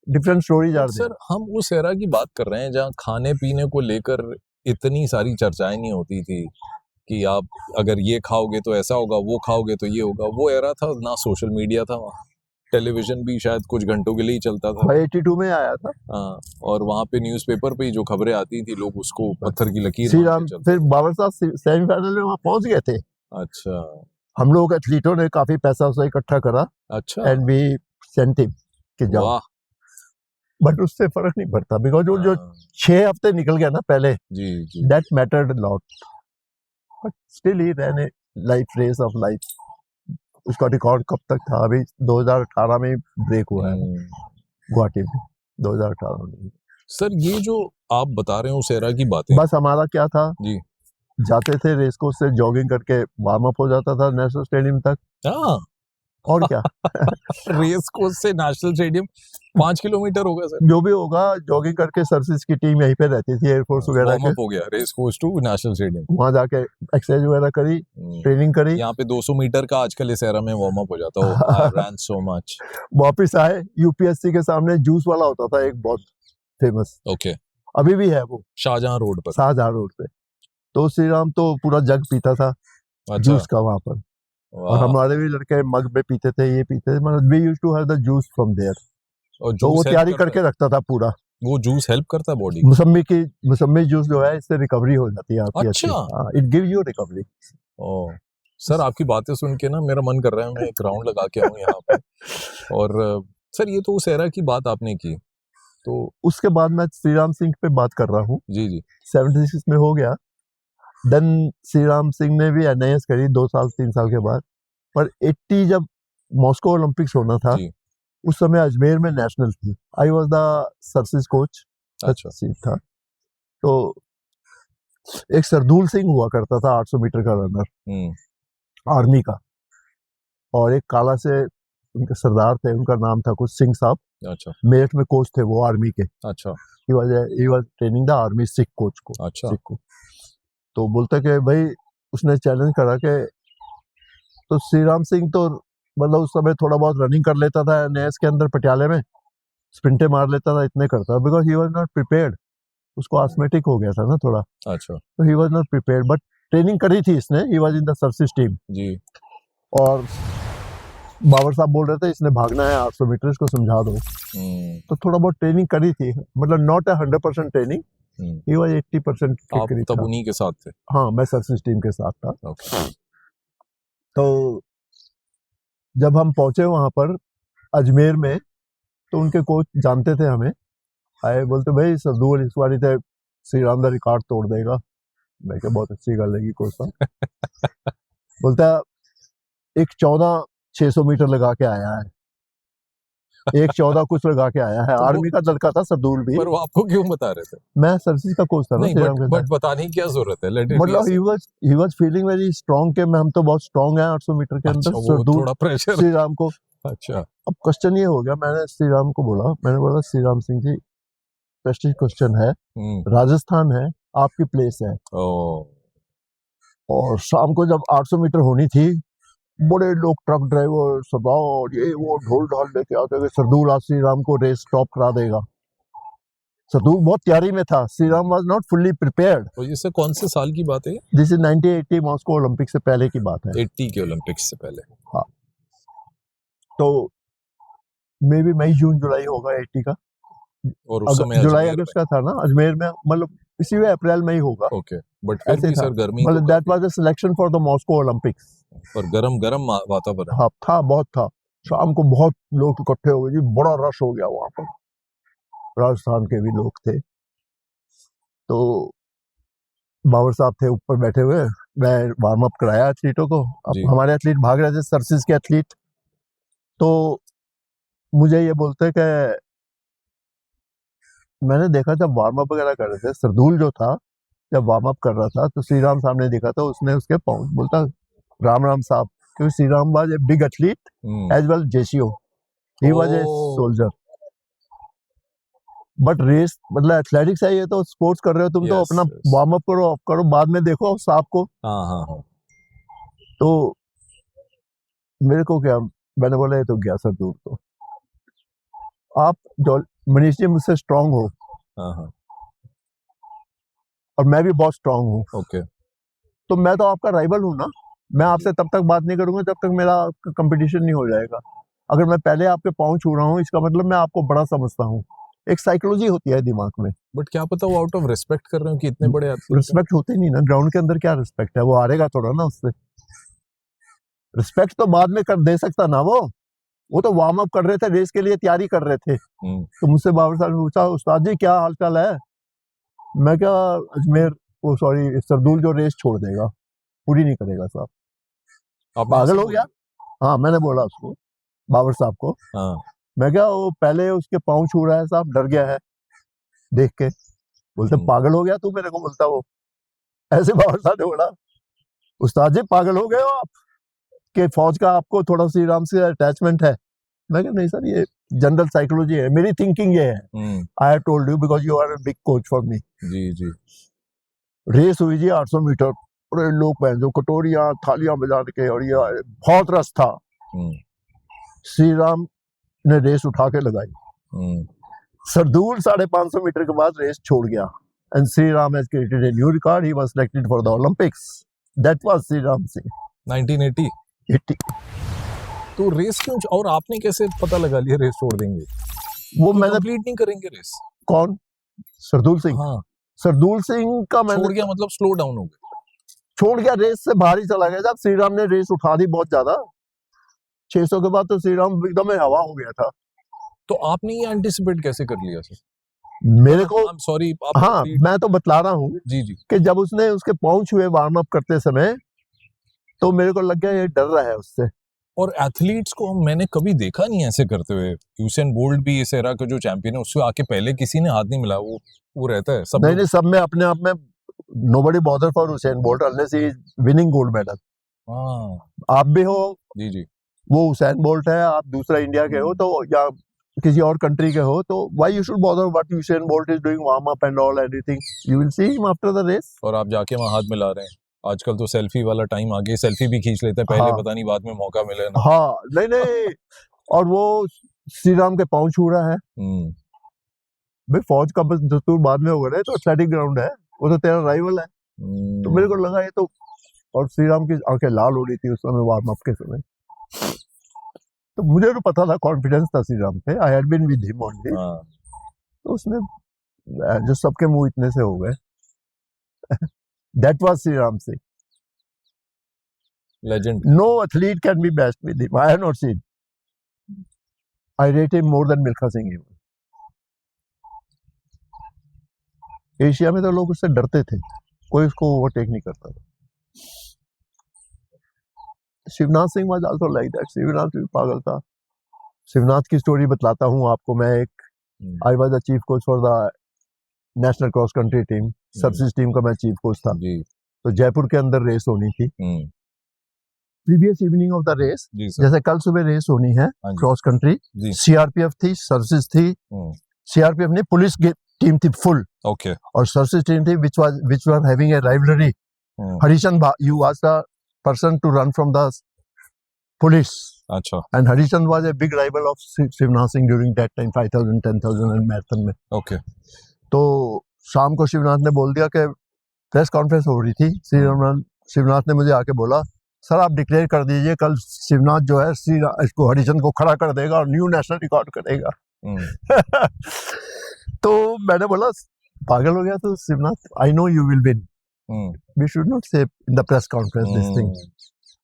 different stories are there. Sir हम उस एरा की बात कर रहे हैं जहाँ खाने पीने को लेकर इतनी सारी चर्चाएं नहीं होती थी कि आप अगर ये खाओगे तो ऐसा होगा, वो खाओगे तो ये होगा। वो एरा था ना, सोशल मीडिया था, टेलीविजन भी शायद कुछ घंटों के लिए ही चलता था। 82 में आया था। हाँ, और वहाँ पे न्यूज़पेपर पे ही जो खबरें आती थी, लोग उसको पत्थर की लकीर श्री राम फिर बाबर साहब सेमीफाइनल में वहाँ पहुंच गए थे। अच्छा। हम लोग एथलीटों ने काफी पैसा उसे इकट्ठा करा। अच्छा। एंड वी सेंट हिम कि जाओ, बट उससे फर्क नहीं पड़ता, बिकॉज वो जो 6 हफ्ते निकल गया ना पहले, जी that mattered lot. But still he ran a life race of life. उसका रिकॉर्ड कब तक था, अभी 2018 में ब्रेक हुआ है गुवाहाटी में, 2018 में। सर ये जो आप बता रहे हो उस एरा की बातें, बस हमारा क्या था जी, जाते थे रेस कोर्स से जॉगिंग करके, वार्म अप हो जाता था नेशनल स्टेडियम तक, हाँ और क्या। रेस कोर्स से नेशनल स्टेडियम 5 किलोमीटर होगा सर। जो भी होगा, जॉगिंग करके सर्विस की टीम यहीं पे रहती थी, एयरफोर्स वगैरह वार्म के, अप हो गया race course to national stadium. वहां जाके एक्सरसाइज वगैरह करी, ट्रेनिंग करी, यहाँ पे 200 मीटर का आजकल इस एरा में वार्म अप हो जाता है। आई रैन सो मच। वापिस आए, यूपीएससी के सामने जूस वाला होता था एक बहुत फेमस, ओके, अभी भी है वो, शाहजहां रोड पर। शाहजहां रोड पे। तो श्री राम तो पूरा जग पीता था अच्छा, जूस का वहां पर, और वाह। हमारे भी लड़के मग में पीते थे, ये पीते थे, मतलब we used to have the juice from there. और तो वो जूस तैयारी हेल्प करता करके रखता था पूरा। है? वो जूस हेल्प करता है बॉडी? मौसम्मी जूस जो है, इससे रिकवरी हो जाती है आपकी अच्छी। अच्छा, it give you recovery. Oh sir, आपकी बातें सुन के ना मेरा मन कर रहा है मैं एक राउंड लगा के आऊं यहाँ पे। और सर, ये तो उस एरा की बात आपने की, तो उसके बाद मैं श्री राम सिंह पे बात कर रहा हूँ, जी जी 76 में हो गया। देन श्री राम सिंह ने भी एनआईएस करी 2 साल 3 साल के बाद। पर 80 जब मॉस्को ओलंपिक्स होना था, जी। उस समय अजमेर में नेशनल थी। I was the service coach अच्छा, था। तो एक सरदूल सिंह हुआ करता था 800 मीटर का रनर, आर्मी का, और एक काला से उनके सरदार थे, उनका नाम था कुछ सिंह साहब। अच्छा, मेरठ में कोच थे वो आर्मी के। अच्छा, he was training the army Sikh coach को, अच्छा। सिख को। तो बोलता कि भाई, उसने चैलेंज करा के, तो श्री राम सिंह तो मतलब उस समय थोड़ा बहुत रनिंग कर लेता था एनएस के अंदर, पटियाले में स्प्रिंटे मार लेता था, इतने करता, because he was not prepared. उसको आस्थमेटिक हो गया था ना थोड़ा, अच्छा तो he was not prepared, but training करी थी इसने, he was in the service team. जी। और बाबर साहब बोल रहे थे इसने भागना है 800 मीटर, इसको समझा दो। तो थोड़ा बहुत ट्रेनिंग करी थी, मतलब नॉट 100% ट्रेनिंग, ही वाज 80% के आप करीब तब था। उन्हीं के साथ थे? हाँ, मैं सर्विस टीम के साथ था। ओके। तो जब हम पहुंचे वहां पर अजमेर में, तो उनके कोच जानते थे हमें, आए, बोलते भाई सरदूल इस बारी थे श्री राम का रिकॉर्ड तोड़ देगा। मैं क्या, बहुत अच्छी गल लगी कोच साहब। बोलता एक 14 600 मीटर लगा के आया है, एक 14 कुछ लगा के आया है। तो आर्मी का लड़का था सरदूल भी। पर वो आपको क्यों बता रहे थे? मैं सर्विस का कोच था ना नहीं, श्री राम के बट साथ। बताने की क्या जरूरत है, लेट इट बी मतलब ऐसे। He was feeling very strong के मैं, हम तो बहुत स्ट्रांग हैं 800 मीटर के अंदर। अच्छा, वो सरदूल थोड़ा प्रेशर। श्री राम को, अच्छा, अब क्वेश्चन ये हो गया, मैंने श्री राम को बोला, मैंने बोला श्री राम सिंह जी, प्रेस्टीज क्वेश्चन है, राजस्थान है, आपकी प्लेस है। और शाम को जब 800 मीटर होनी थी, बड़े लोग, ट्रक ड्राइवर, सरदार, ये वो ढोल ढाल लेके आते थे, सरदूल आज श्री राम को रेस स्टॉप करा देगा। सरदूल बहुत तैयारी में था, Shri Ram was not fully prepared. तो इससे कौन से साल की बात है? दिस इज 1980 मॉस्को ओलंपिक से पहले की बात है। 80 के ओलंपिक्स से पहले। हाँ, तो मे भी मई जून जुलाई होगा 80 का, और उस समय जुलाई अजमेर अगस्त का था ना अजमेर में, मतलब इसी में अप्रैल में ही होगा। ओके, बट फिर ऐसे भी था, सर गर्मी मतलब तो that was the selection for the Moscow Olympics. और गरम गरम वातावरण। हाँ था, बहुत था। शाम को बहुत लोग इकट्ठे हो गए जी, बड़ा रश हो गया वहां पर, राजस्थान के भी लोग थे। तो बाबर साहब थे ऊपर बैठे हुए, मैं वार्म अप कराया एथलीटों को। अब जी। हमारे एथलीट भाग रहे थे, सर्विस के एथलीट। तो मुझे ये बोलते कि मैंने देखा जब वार्म अप वगैरह कर रहे थे, सरदूल जो था जब वार्म अप कर रहा था, तो श्री राम सामने दिखा था, उसने उसके पाँव, बोलता राम राम साहब, क्योंकि Shri Ram was a big athlete as well JCO, he was a soldier. But race मतलब एथलेटिक्स है, ये तो स्पोर्ट्स कर रहे हो तुम, तो अपना वार्म अप करो, ऑफ करो, बाद में देखो साहब को। हाँ। तो मेरे को क्या, मैंने बोला ये तो गया सर दूर। तो आप जो मनीष जी मुझसे स्ट्रांग हो, हाँ, और मैं भी बहुत स्ट्रांग हूँ, ओके, तो मैं तो आपका राइवल हूँ ना। मैं आपसे तब तक बात नहीं करूंगा जब तक मेरा कंपटीशन नहीं हो जाएगा। अगर मैं पहले आपके पाँव छू रहा हूँ, इसका मतलब मैं आपको बड़ा समझता हूँ। एक साइकोलॉजी होती है दिमाग में। बट क्या पता वो आउट ऑफ रिस्पेक्ट कर रहे हो कि इतने बड़े रिस्पेक्ट होते नहीं ना, ग्राउंड के अंदर क्या रिस्पेक्ट है, वो हारेगा थोड़ा ना उससे। रिस्पेक्ट तो बाद में कर दे सकता ना, वो तो वार्म अप कर रहे थे, रेस के लिए तैयारी कर रहे थे। तो मुझसे बाबर साहब ने पूछा, उस्ताद जी क्या हाल चाल है? मैं क्या, अजमेर, वो सॉरी सरदूल जो रेस छोड़ देगा, पूरी नहीं करेगा साहब, पागल हो गया। हाँ, मैंने बोला उसको, बाबर साहब को। हाँ। मैं क्या, वो पहले उसके पाँव छू रहा है साहब, डर गया है देख के। बोलते पागल हो गया तू, मेरे को बोलता वो। ऐसे बाबा साहब ने बोला, उस्ताद जी पागल हो गए हो आप कि फौज का आपको थोड़ा श्री राम से अटैचमेंट है? मैं कहा नहीं सर, ये जनरल साइकोलॉजी है, मेरी थिंकिंग ये है। I have told you because you are a big coach for me. जी जी। रेस हुई जी 800 मीटर, पूरे लोग पहन जो कटोरियां थालियां बजा के, और ये बहुत रस था। श्री राम ने रेस उठा के लगाई। सरदूल 550 मीटर के बाद रेस छोड़ गया, and Shri Ram has created a new record, he was selected for the Olympics. That was Shri Ram Singh 1980। तो रेस क्यों, और आपने कैसे पता लगा लिया रेस छोड़ देंगे? वो तो मैंने कंप्लीट नहीं करेंगे रेस? कौन? सरदूल सिंह। हाँ, सरदूल सिंह का मैंने छोड़ गया मतलब स्लो डाउन हो गया? छोड़ गया, रेस से बाहर ही चला गया। जब श्री राम ने रेस उठा दी बहुत ज्यादा, 600 के बाद तो श्री राम एकदम हवा हो गया था। तो आपने ये एंटिसिपेट कैसे कर लिया सर? मेरे को सॉरी, हाँ, मैं तो बतला रहा हूँ जी जी कि जब उसने उसके पाँव छुए वार्म अप करते समय, तो मेरे को लग गया ये डर रहा है उससे। और एथलीट्स को मैंने कभी देखा नहीं ऐसे करते हुए। यूसेन बोल्ट भी इस एरा का जो चैंपियन है, उससे आके पहले किसी ने हाथ नहीं मिला। वो रहता है सब। नहीं, सब में अपने आप में nobody bother for Usain Bolt unless he is winning gold medal. हाँ आप भी हो जी जी। वो हुसैन बोल्ट है, आप दूसरा इंडिया के हो तो, या किसी और कंट्री के हो तो, why you should bother what Usain Bolt is doing warm up and all everything, you will see him after the race. और आप जाके वहां हाथ मिला रहे हैं। आजकल तो सेल्फी वाला टाइम आ गया, सेल्फी भी खींच लेते हैं पहले। हाँ। पता नहीं बाद में मौका मिले ना। हाँ, नहीं और वो श्री राम के पाँव छू रहा है। भाई फौज का बस दस्तूर बाद में हो गया, तो एथलेटिक ग्राउंड है, वो तो तेरा राइवल है। तो मेरे को लगा ये तो, और श्री राम की आंखें लाल हो रही थी उस समय वार्म अप के समय। तो मुझे तो पता था, कॉन्फिडेंस था श्री राम पे, I had been with him only. तो उसमें जो सबके मुंह इतने से हो गए। That was Shri Ram Singh, legend. No athlete can be best with him, I have not seen. I rate him more than Milkha Singh. Asia में तो लोग उससे डरते थे, कोई उसको ओवरटेक नहीं करता था। Shivnath Singh was also like that. Shivnath भी पागल था। शिवनाथ की स्टोरी बतलाता हूँ आपको मैं एक। आई was the chief coach for the national cross country team, service team का मैं चीफ कोच था। तो जयपुर के अंदर रेस होनी थी। Previous evening of the race, जैसे कल सुबह रेस होनी है क्रॉस कंट्री, सीआरपीएफ थी, सर्विस थी। सीआरपीएफ ने पुलिस टीम थी फुल, ओके, और सर्विस टीम थी which were having a rivalry. Harishan, you was the person to run from the police. अच्छा। And Harishan was a big rival of Shivnath Singh during that time, 5,000, 10,000 and marathon में। Okay. तो शाम को शिवनाथ ने बोल दिया कि प्रेस कॉन्फ्रेंस हो रही थी, शिवनाथ ने मुझे आके बोला, सर आप डिक्लेयर कर दीजिए कल शिवनाथ जो है इसको हरिचंद को खड़ा कर देगा और न्यू नेशनल रिकॉर्ड करेगा। तो मैंने बोला पागल हो गया तो Shivnath, I know you will win, we should not say in the press conference this thing,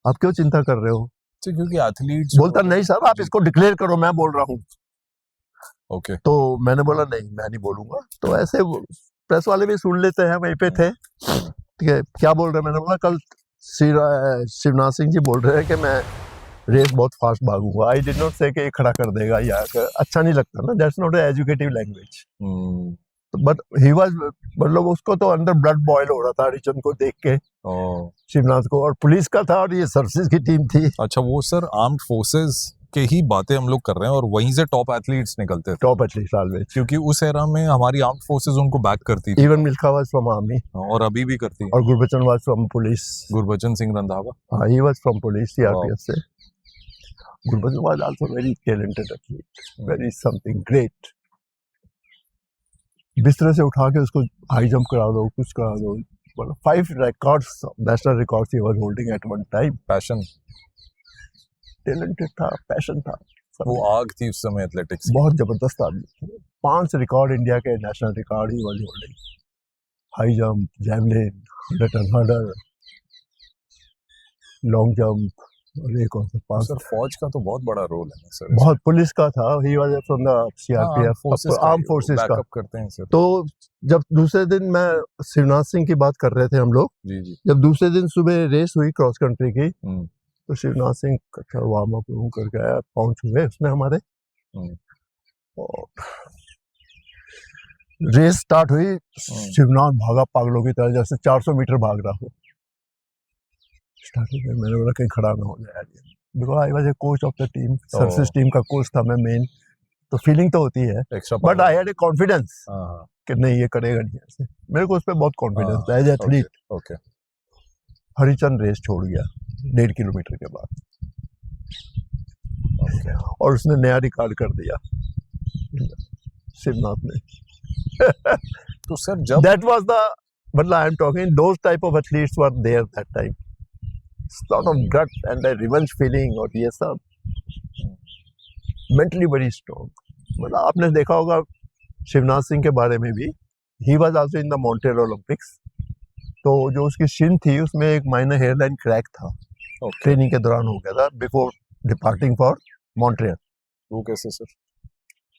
आप क्यों चिंता कर रहे हो? क्योंकि एथलीट्स बोलता नहीं सर आप इसको डिक्लेयर करो, मैं बोल रहा हूँ। ओके। तो मैंने बोला नहीं मैं नहीं बोलूंगा। तो ऐसे प्रेस वाले भी सुन लेते हैं, वहीं पे थे, ठीक है, क्या बोल रहे हैं? मैंने बोला कल शिवनाथ सिंह जी बोल रहे हैं कि मैं रेस बहुत फास्ट भागूंगा। आई डिड नॉट से कि खड़ा कर देगा, या अच्छा नहीं लगता ना, that's not educative language. But he was, मतलब उसको तो अंदर ब्लड बॉयल हो रहा था हरिचंद को देख के, शिवनाथ को, और पुलिस का था और ये सर्विसेज की टीम थी। अच्छा, वो सर आर्म्ड फोर्सेस के ही बातें हम लोग कर रहे हैं, और वहीं से टॉप एथलीट्स निकलते थे। टॉप एथलीट्स ऑलवेज, क्योंकि उस एरा में हमारी आर्म्ड फोर्सेस उनको बैक करती थी। Even Milkha was from army, और अभी भी करती है। और Gurbachan was from police. Gurbachan Singh Randhawa, हाँ, he was from police, CRPF से। Gurbachan was also very talented athlete, very something great. बिस्तर से उठा के उसको हाई जंप करा दो, कुछ करा दो, मतलब 5 records, national records he was holding at one time. Passion, talented था, पैशन था, वो आग थी उस समय एथलेटिक्स। बहुत जबरदस्त आदमी। 5 रिकॉर्ड इंडिया के national record he was holding, high jump, javelin, 100 hurdle, long jump, और एक और 5। सर फौज का तो बहुत बड़ा रोल है ना सर। बहुत, पुलिस का था, he was from the CRPF, arm forces का करते हैं सर। तो जब दूसरे दिन, मैं शिवनाथ सिंह की बात कर रहे थे हम लोग, जब दूसरे दिन सुबह रेस हुई क्रॉस कंट्री की, तो शिवनाथ सिंह अच्छा वार्म अप करके आया, पहुंच हुए उसने हमारे, और रेस स्टार्ट हुई, शिवनाथ भागा पागलों की तरह, जैसे 400 मीटर भाग रहा हो। स्टार्टिंग में मैंने बोला कहीं खड़ा ना हो जाए, because I was a coach of the team, service team का कोच था मैं मेन, तो फीलिंग तो होती है, but I had a confidence कि नहीं ये करेगा नहीं ऐसे, मेरे को उस पर बहुत कॉन्फिडेंस था as athlete. Okay. Harichand race छोड़ गया 1.5 किलोमीटर के बाद, और उसने नया रिकॉर्ड कर दिया शिवनाथ ने। तो सर जब दैट वाज द, मतलब I am talking those type of athletes were there that time, sort of gut and the revenge feeling, और ये सब मेंटली वेरी स्ट्रॉन्ग। मतलब आपने देखा होगा शिवनाथ सिंह के बारे में भी, he was also in the Montreal Olympics, तो जो उसकी शिन थी उसमें एक माइनर हेयरलाइन क्रैक था, ट्रेनिंग के दौरान हो गया था बिफोर डिपार्टिंग फॉर मॉन्ट्रियल। वो कैसे सर?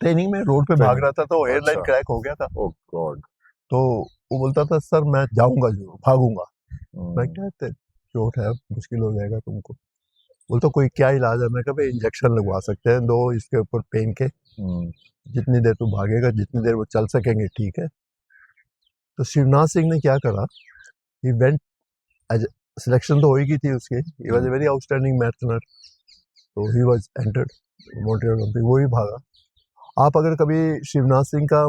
ट्रेनिंग में रोड पे भाग रहा था तो हेयरलाइन अच्छा। क्रैक हो गया था। ओह गॉड। तो वो बोलता था सर मैं जाऊंगा जरूर, भागूंगा। मैं कहते चोट है, मुश्किल हो जाएगा तुमको। बोलता कोई क्या इलाज है? मैं कहा भाई इंजेक्शन लगवा सकते हैं 2 इसके ऊपर पेन के, जितनी देर तू भागेगा, जितनी देर वो चल सकेंगे ठीक है। तो शिवनाथ सिंह ने क्या करा, ही वेंट, सिलेक्शन तो हो ही गई थी उसकी, he was a very outstanding marathoner, तो he was entered Montreal Olympic, वो ही भागा। आप अगर कभी शिवनाथ सिंह का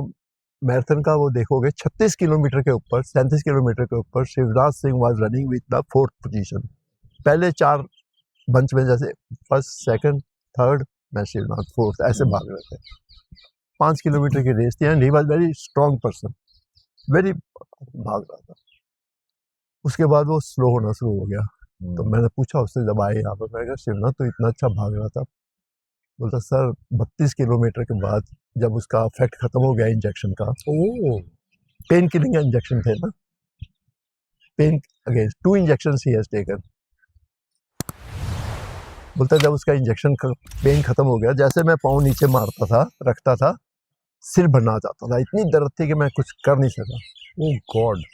मैराथन का वो देखोगे, 36 किलोमीटर के ऊपर, 37 किलोमीटर के ऊपर, Shivraj Singh was running with the 4th position. पहले 4 बंच में, जैसे फर्स्ट, सेकंड, थर्ड, मैं शिवनाथ 4th, ऐसे भाग रहे थे। 5 किलोमीटर की रेस थी and he was very strong person, very भाग रहा था। उसके बाद वो स्लो होना शुरू हो गया। तो मैंने पूछा उससे जब आए यहाँ पर, मैं कहा शिवनाथ तो इतना अच्छा भाग रहा था। बोलता सर 32 किलोमीटर के बाद जब उसका इफेक्ट खत्म हो गया इंजेक्शन का, पेन किलिंग इंजेक्शन थे ना, pain against 2 injections he has taken. बोलता जब उसका इंजेक्शन पेन खत्म हो गया, जैसे मैं पाँव नीचे मारता था, रखता था, सिर भरना जाता था, इतनी दर्द थी कि मैं कुछ कर नहीं सका। Oh god.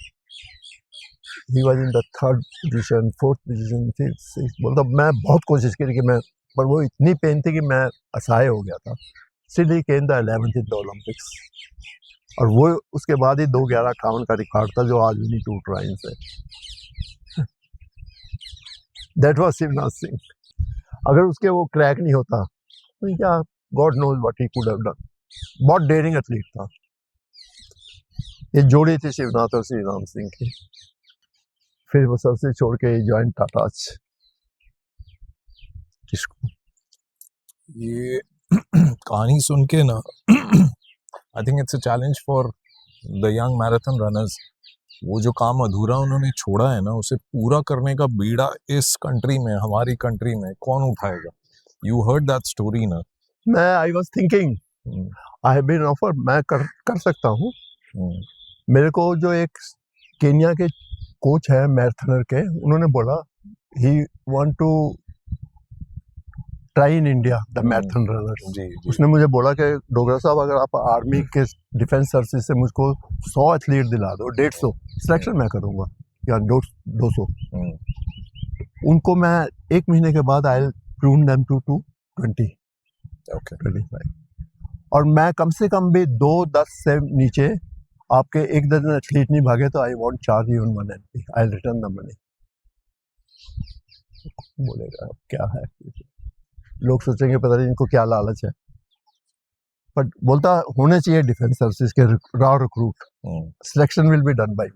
He was in the 3rd position, 4th position, 5th, 6th। बोलता मैं बहुत कोशिश की कि मैं, पर वो इतनी पेन थी कि मैं असहाय हो गया था। Still he came the 11th in the Olympics, और वो उसके बाद ही 2:11:58 का रिकॉर्ड था जो आज भी नहीं टूट रहा इनसे। That was Shivnath Singh. अगर उसके वो क्रैक नहीं होता तो क्या, God knows what he could have done. बहुत डेयरिंग एथलीट था। ये जोड़ी थी शिवनाथ और श्री राम सिंह की। फिर वो सबसे छोड़ के ज्वाइन टाटा। किसको ये कहानी सुन के ना I think it's a challenge for the young marathon runners. वो जो काम अधूरा उन्होंने छोड़ा है ना, उसे पूरा करने का बीड़ा इस कंट्री में, हमारी कंट्री में कौन उठाएगा? यू हर्ड दैट स्टोरी ना? मैं I was thinking, I have been offered, मैं कर सकता हूँ। मेरे को जो एक केन्या के कोच है मैराथनर के, उन्होंने बोला he want to try in India the marathon runners. उसने मुझे बोला कि डोगरा साहब अगर आप आर्मी के डिफेंस सर्विस से मुझको 100 एथलीट दिला दो, 150 सिलेक्शन मैं करूंगा, या 200। उनको मैं 1 महीने के बाद आई प्रूव देम टू 20, 25, और मैं कम से कम भी 2-10 से नीचे आपके 1 दर्जन एथलीट नहीं भागे तो I want charge you on 1 MP, I will return the money. बोलेगा क्या है, लोग सोचेंगे पता नहीं इनको क्या लालच है, बट बोलता होने चाहिए डिफेंस सर्विसेज के raw recruit, selection will be done by.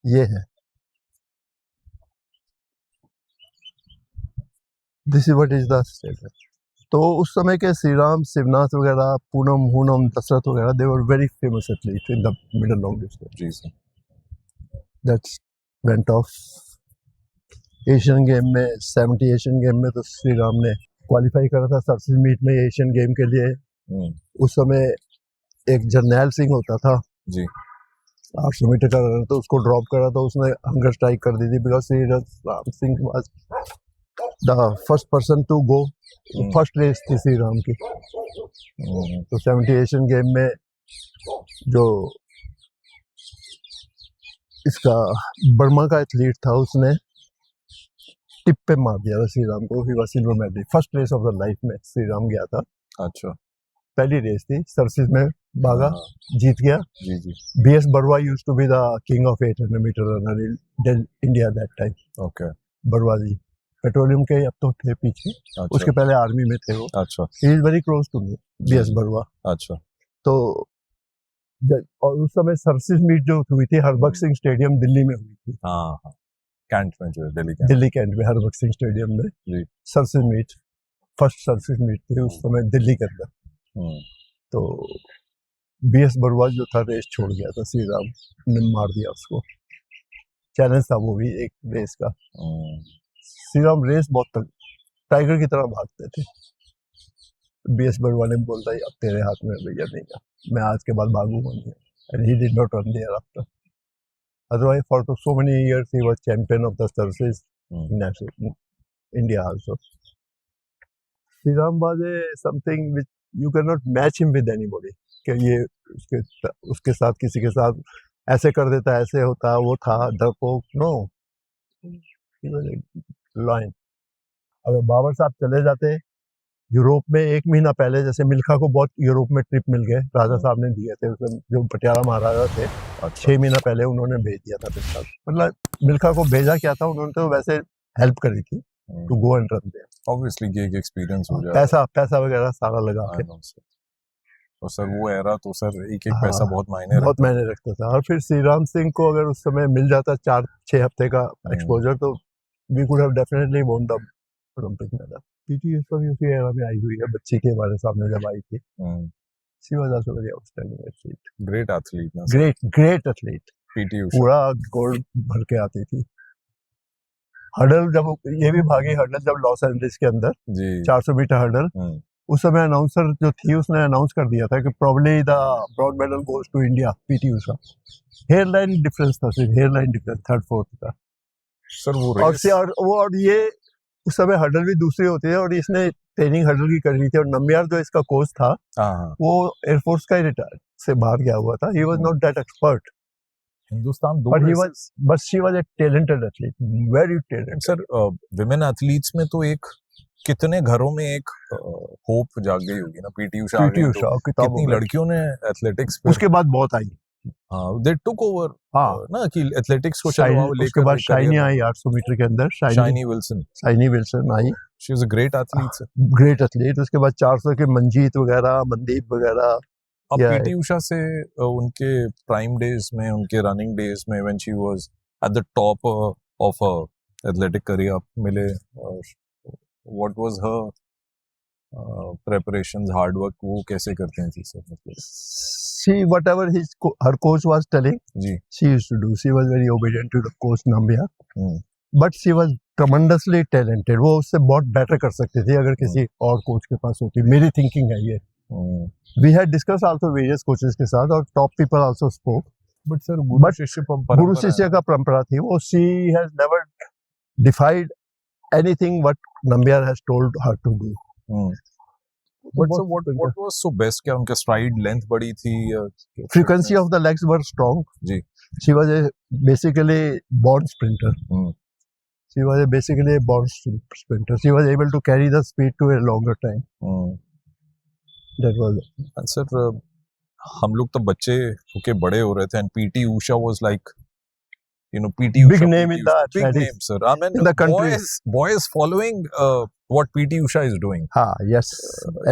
ये है, this is what is the status. तो उस समय के श्री राम, शिवनाथ वगैरह, पूनम, हूनम, दशरथ वगैरह, they were very famous athlete in the middle long distance. That's went off Asian game में, 70 एशियन गेम में तो श्री राम ने क्वालिफाई करा था सर्विस मीट में एशियन गेम के लिए। उस समय एक जर्नैल सिंह होता था जी, 800 मीटर का रनर, तो उसको ड्रॉप करा था, उसने हंगर स्ट्राइक कर दी थी, because Shri Ram Singh was the first person to go. First race थी श्री राम की। तो 70 एशियन गेम में जो इसका बर्मा का एथलीट था, उसने टिप पे मार दिया था श्री राम को, he was silver medal. First race of the life में श्री राम गया था। अच्छा। पहली रेस थी, सर्विस में भागा, हाँ, जीत गया। जी जी। BS Barua used to be the king of 800 metre runner in India that time. Okay. Barua ji petroleum के अब तो थे पीछे, अच्छा उसके पहले आर्मी में थे वो। अच्छा he is very close to me, BS Barua. अच्छा। तो और उस समय सर्विस मीट जो हुई थी हरबख्श सिंह स्टेडियम दिल्ली में हुई थी। हाँ हाँ, कैंट में जो है, दिल्ली कैंट। दिल्ली कैंट में हरबख्श सिंह स्टेडियम में जी। Service meet, first service meet थी उस समय दिल्ली के अंदर। तो BS बरुआ जो था रेस छोड़ गया था, श्री राम ने मार दिया उसको। चैलेंज था वो भी एक रेस का। श्री राम रेस बहुत टाइगर की तरह भागते थे। BS बरुआ ने बोलता है अब तेरे हाथ में भैया नहीं का, मैं आज के बाद भागूंगा नहीं। And he did not run there after. Otherwise, for so many years, he was champion of the services in India also. Sri Ram was something which you cannot match him with anybody. कि ये उसके साथ किसी के साथ ऐसे कर देता, ऐसे होता, वो था डरपोक, नो, लाइन। अगर बाबर साहब चले जाते यूरोप में 1 महीना पहले, जैसे मिल्खा को बहुत यूरोप में ट्रिप मिल गए, राजा साहब ने दिए थे उसमें, जो पटियाला महाराजा थे। 6 महीना पहले उन्होंने भेज दिया था मिल्खा। मतलब मिल्खा को भेजा क्या था उन्होंने, तो वैसे हेल्प करी थी to go and run there. Obviously ये एक एक्सपीरियंस हो जाए, पैसा वगैरह सारा लगा के। तो सर वो एरा तो सर एक पैसा बहुत मायने रखता था। और फिर श्री राम सिंह को अगर उस समय मिल जाता 4-6 हफ्ते का एक्सपोजर, तो we could have definitely won the Olympic medal. PT Usha भी उसी एरा में आई हुई है, बच्ची के हमारे सामने जब आई थी। She was also very outstanding athlete, great athlete, great athlete. PT Usha पूरा गोल्ड भर के आती थी। हर्डल जब ये भी भागी, हर्डल जब लॉस एंजलिस के अंदर 400 मीटर हर्डल, उस समय अनाउंसर जो थी उसने अनाउंस कर दिया था कि probably the bronze medal goes to India, PT Usha. Hair line difference था, सिर्फ hair line difference, 3rd 4th का सर वो रेस। और ये उस समय हर्डल भी दूसरी होती है, और इसने ट्रेनिंग हर्डल की कर ली थी। और नम्बियार जो इसका कोच था, वो एयरफोर्स का ही रिटायर से बाहर गया हुआ था। He was not that expert. Hindustan but he was, but she was a talented athlete, very talented. Sir women athletes में तो एक कितने घरों में एक होप जाग गई होगी ना, पीटी उषा। कितनी लड़कियों ने एथलेटिक्स, उसके बाद बहुत आई। दे टुक ओवर ना कि एथलेटिक्स को चलो लेकर। उसके बाद शाइनी आई 800 मीटर के अंदर, shiny Wilson I. She was a great athlete, great athlete. उसके बाद 400 के मंजीत वगैरह, मनदीप वगैरह। अब पीटी उषा से उनके प्राइम डेज में, उनके रनिंग डेज में, when she was at the top of her athletic career, मिले, what was her preparations, hard work, वो कैसे करते हैं सर? मतलब she whatever her coach was telling, she used to do. She was very obedient to the coach Nambiar, but she was tremendously talented. वो उससे बहुत better कर सकती थी अगर किसी और कोच के पास होती। मेरी थिंकिंग है ये। We had discussed also various coaches के साथ, और top people also spoke. But sir, गुरु शिष्य का परंपरा थी वो। She has never defied anything what Nambiar has told her to do. But so what was so best? क्या उनका stride length बड़ी थी? Frequency of the legs were strong. Ji. She was basically born sprinter. She was basically a born sprinter. She was able to carry the speed to a longer time. That was. And sir, हम लोग तो बच्चे होके बड़े हो रहे थे, and PT Usha was like, you know, PT Usha, big name in the big name, sir. I mean, in the country. Boys following what PT Usha is doing. हाँ, yes.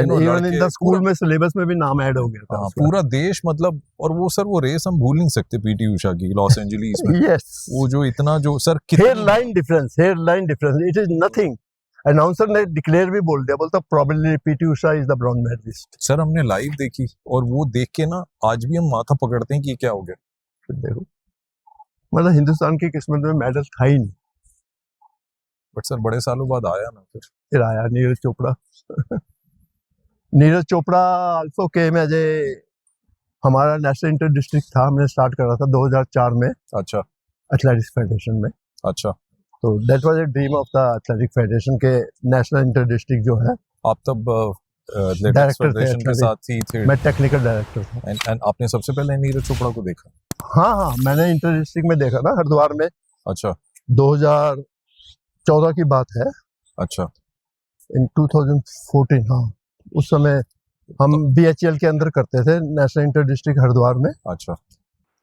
And even in the school में syllabus में भी नाम add हो गया था। पूरा देश, मतलब, और वो सर वो रेस हम भूल नहीं सकते PT Usha की, लॉस एंजलिस में। Yes. वो जो इतना जो सर hair line difference, it is nothing. Announcer ने डिक्लेयर भी बोल दिया, बोलता probably PT Usha is the bronze medallist. Sir हमने लाइव देखी, और वो देख के ना आज भी हम माथा पकड़ते हैं कि क्या हो गया। देखो, मतलब हिंदुस्तान की किस्मत में मेडल था ही नहीं। बट सर बड़े सालों बाद आया ना, फिर आया Neeraj Chopra. Neeraj Chopra also came as a, हमारा नेशनल इंटर डिस्ट्रिक्ट था, हमने स्टार्ट करा था 2004 में। अच्छा। एथलेटिक्स फेडरेशन में। अच्छा। तो that was a dream of the athletic federation के नेशनल इंटर डिस्ट्रिक्ट जो है। आप तब एथलेटिक्स फेडरेशन के साथ ही थे? मैं टेक्निकल डायरेक्टर था। एंड आपने सबसे पहले नीरज चोपड़ा को देखा? हाँ, मैंने इंटर डिस्ट्रिक्ट में देखा ना, हरिद्वार में। अच्छा। 2014 की बात है। अच्छा। इन 2014, हाँ, उस समय हम BHL के अंदर करते थे, नेशनल इंटर डिस्ट्रिक्ट हरिद्वार में। अच्छा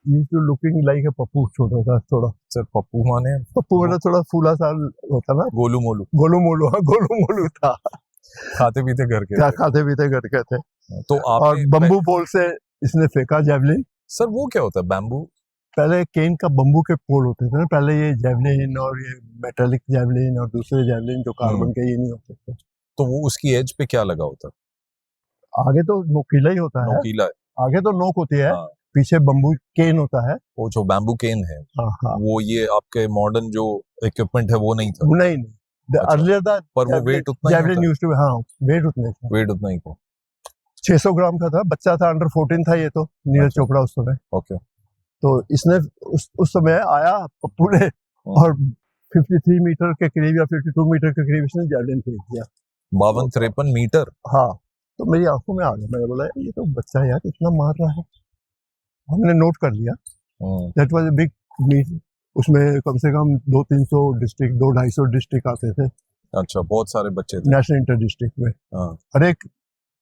ये तो लुकिंग लाइक है पप्पू, छोटा सा थोड़ा। सर पप्पू माने पप्पू मतलब थोड़ा फूला सा होता ना, गोलू मोलू, गोलू मोलू। हाँ, गोलू मोलू था। खाते पीते घर के क्या थे। खाते पीते घर के थे। तो और आपने बम्बू पोल से इसने फेंका जेवलिन। सर वो क्या होता है बैम्बू? पहले केन का बम्बू के पोल होते थे ना, पहले ये जेवलिन और ये मेटालिक जेवलिन और दूसरे जेवलिन जो कार्बन के, ये नहीं होते थे। तो वो उसकी एज पे क्या लगा होता है? आगे तो नोकीला ही होता है, नोकीला है। आगे तो नोक होती है, हाँ। पीछे बम्बू केन होता है। वो जो बैम्बू केन है, हाँ हाँ। वो ये आपके मॉडर्न जो इक्विपमेंट है वो नहीं था? नहीं नहीं, अच्छा। अर्लियर द पर वो वेट उतना ही जेवलिन होता है? यूज्ड टू, हाँ वेट उतने था, वेट उतना ही था। 600 ग्राम का था। बच्चा था, अंडर 14 था ये तो, नीरज अच्छा। चोपड़ा उस समय। ओके। तो इसने उस समय आया पप्पू ने, और 53 मीटर के करीब या 52 मीटर के करीब इसने जेवलिन फेंक दिया। 52-53 मीटर? हाँ, तो मेरी आंखों में आ गया। मैंने बोला ये तो बच्चा यार इतना मार रहा है। हमने नोट कर लिया, that was a big meet. उसमें कम से कम 200-300 डिस्ट्रिक्ट, 200-250 डिस्ट्रिक्ट आते थे। अच्छा, बहुत सारे बच्चे थे। नेशनल इंटर डिस्ट्रिक्ट में हाँ। हर एक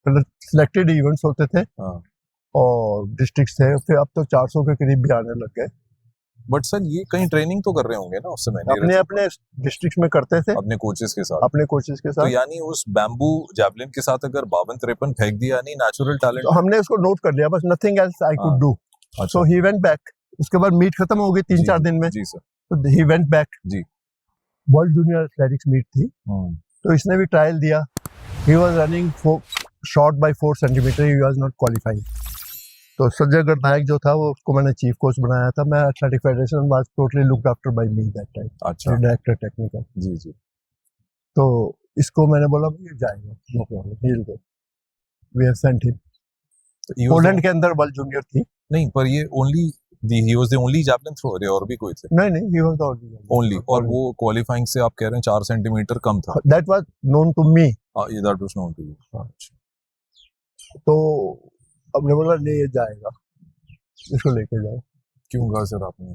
सिलेक्टेड इवेंट्स होते थे। हाँ। और डिस्ट्रिक्ट थे, फिर अब तो 400 के करीब भी आने लग गए। बट सर ये कहीं ट्रेनिंग तो कर रहे होंगे ना उस समय? अपने अपने डिस्ट्रिक्ट में करते थे, अपने कोचेस के साथ? अपने कोचेस के तो साथ। यानी उस बैम्बू जैवलिन के साथ अगर 52-53 फेंक दिया, नहीं नेचुरल टैलेंट? तो हमने उसको नोट कर लिया, बस nothing else I could do. So he went back. उसके बाद मीट खत्म हो गई 3-4 दिन में। जी सर। तो ही वेंट बैक। जी। वर्ल्ड जूनियर एथलेटिक्स मीट थी, तो इसने भी ट्रायल दिया। He was running short by 4 centimetre, he was not qualifying. तो संजय गणनायक जो था, वो उसको मैंने चीफ कोच बनाया था। मैं athletic federation was totally looked after by me that time. अच्छा। Director technical. जी जी। तो इसको मैंने बोला ये जाएगा, no problem, he will go. We have sent him. Poland के अंदर वर्ल्ड जूनियर थी। नहीं, पर ये only he was the only javelin thrower, और भी कोई थे? नहीं, ही वाज द ओनली। और वो क्वालिफाइंग से आप कह रहे हैं 4 सेंटीमीटर कम था? That was known to me. ये that was known to you. तो हमने बोला नहीं ये जाएगा, इसको लेके जाओ। क्यों कहा सर आपने?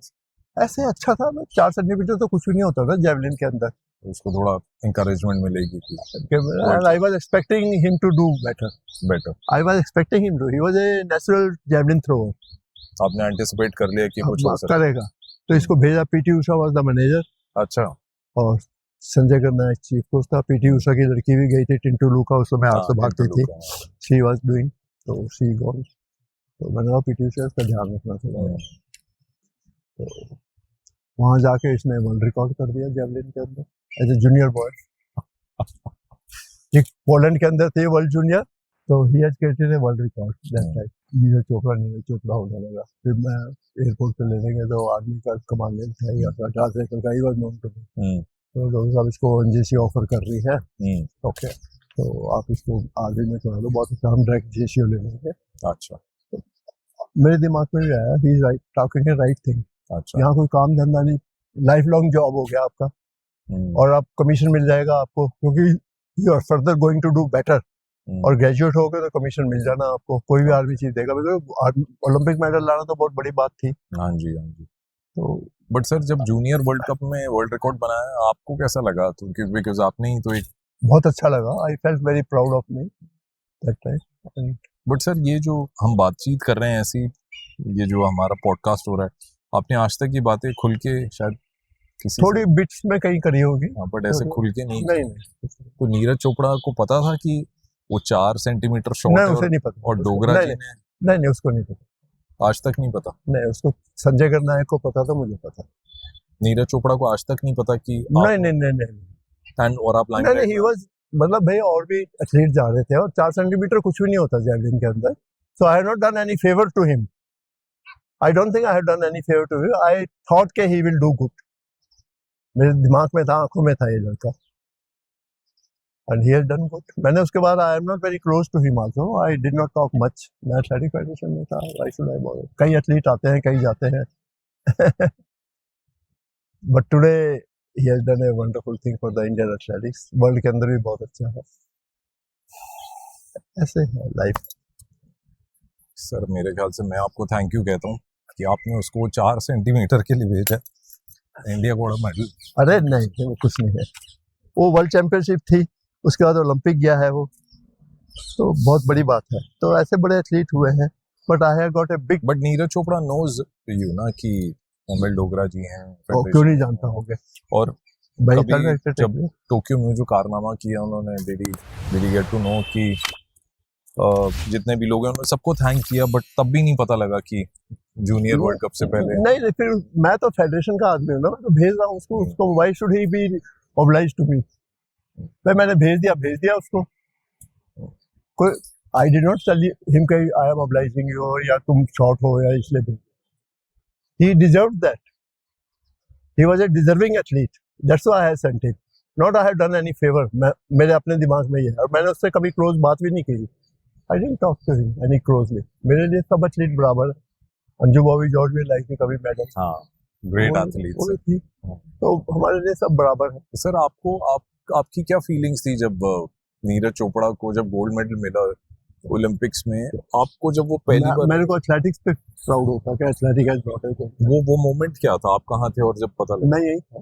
ऐसे अच्छा था। 4 सेंटीमीटर तो कुछ भी नहीं होता था जेवलिन के अंदर। उसको थोड़ा encouragement मिलेगी कि And I was expecting him to do better. I was expecting him to. He was a natural javelin thrower. आपने एंटिसिपेट कर लिया कि कुछ हो सकता करेगा, तो इसको भेजा। PT Usha was the manager. अच्छा। और संजय गणनायक चीफ कोच था। पीटी उषा की लड़की भी गई थी, टिंटू लूका, उस समय 800 भागती थी। शी वाज डूइंग, तो शी गॉन। तो मैंने कहा पीटी उषा इसका ध्यान रखना चाहिए। तो वहां जाके इसने वर्ल्ड रिकॉर्ड कर दिया जेवलिन के अंदर as a junior boy. Poland के अंदर थे वर्ल्ड जूनियर, तो he has created a world record that time. Neeraj Chopra होने लगा। फिर मैं एयरपोर्ट पे लेने गए तो आर्मी का कमांडेंट है या 50 एकड़ का, he was known to me. तो डॉक्टर साहब इसको एनजीसी ऑफर कर रही है, ओके, तो आप इसको आर्मी में करा दो, बहुत अच्छा, हम डायरेक्ट जेसीओ ले लेंगे। अच्छा। तो मेरे दिमाग में भी आया, he is right, talking A right thing. अच्छा। यहाँ कोई काम धंधा नहीं, लाइफ लॉन्ग जॉब हो गया आपका, और आप कमीशन मिल जाएगा आपको, क्योंकि you are further going to do better. और ग्रेजुएट हो गए तो कमीशन मिल जाना आपको, कोई भी आर्मी चीज देगा। ओलंपिक मेडल लाना तो बहुत बड़ी बात थी। हाँ जी, हाँ जी। तो बट सर जब जूनियर वर्ल्ड कप में वर्ल्ड रिकॉर्ड बनाया, आपको कैसा लगा? तो बिकॉज आपने ही तो एक, बहुत अच्छा लगा। I felt very proud of me that time. But sir ये जो हम बातचीत कर रहे हैं ऐसी, ये जो हमारा पॉडकास्ट हो रहा है, आपने आज तक की बातें खुल के शायद किसी थोड़ी बिट्स में कहीं करी होगी, बट ऐसे खुल के नहीं। नहीं। तो नीरज चोपड़ा को पता था कि वो 4 सेंटीमीटर शॉर्ट है? उसे नहीं पता। और डोगरा जी ने? नहीं, उसको नहीं पता। आज तक नहीं पता? नहीं, उसको संजय गणनायक को पता था, मुझे पता। नीरज चोपड़ा को आज तक नहीं पता कि नहीं। और आप लाइन नहीं, ही वाज, मतलब भाई और भी एथलीट जा रहे थे, और 4 सेंटीमीटर कुछ भी नहीं होता जेवलिन के अंदर। So I have not done any favour to him. I don't think I have done any favour to him. I thought के ही विल डू गुड। मेरे दिमाग में था, आंखों में था ये लड़का, and he has done good. मैंने उसके बाद I am not very close to him also. I did not talk much. मैं एथलेटिक फेडरेशन में था। Why should I bother? कई एथलीट आते हैं, कई जाते हैं। But today he has done a wonderful thing for the Indian athletics. World के अंदर भी बहुत अच्छा है। ऐसे है लाइफ। सर मेरे ख्याल से मैं आपको थैंक यू कहता हूँ कि आपने उसको 4 सेंटीमीटर के लिए भेजा, इंडिया को मेडल। अरे नहीं, वो कुछ नहीं है। वो वर्ल्ड चैंपियनशिप थी, उसके बाद ओलंपिक गया है वो। तो बहुत बड़ी बात है। तो ऐसे बड़े एथलीट हुए हैं, but I have got a big. But Neeraj Chopra knows you ना कि अमल डोगरा जी हैं क्यों नहीं जानता होगा। और भाई कभी जब टोक्यो में जो कारनामा किया उन्होंने, did he get to know कि जितने भी लोग हैं उन्होंने सबको थैंक किया, बट तब भी नहीं पता लगा कि जूनियर वर्ल्ड कप से पहले नहीं, फिर मैं तो फेडरेशन का आदमी हूँ ना, मैं तो भेज रहा हूँ उसको why should he be oblige to me. भाई मैंने भेज दिया उसको। कोई I did not tell him कि आई एम ऑब्लाइजिंग यू या तुम शॉर्ट हो या इसलिए भी। He deserved that, he was a deserving athlete, that's why I have sent him, not I have done any favour. मेरे अपने दिमाग में ये है, और मैंने उससे कभी क्लोज बात भी नहीं की। I didn't talk to him any closely. मेरे लिए सब एथलीट बराबर है। अंजू बॉबी जॉर्ज भी लाइक कभी मेडल, हाँ ग्रेट एथलीट, तो हमारे लिए सब बराबर है। सर आपकी क्या फीलिंग्स थी जब नीरज चोपड़ा को जब गोल्ड मेडल मिला ओलंपिक्स में? आपको जब वो पहली बार, मेरे को एथलेटिक्स पे प्राउड होता है, एथलेटिक हैज ब्रॉट इट। वो मोमेंट क्या था, आप कहाँ थे और जब पता लगा? मैं यही था,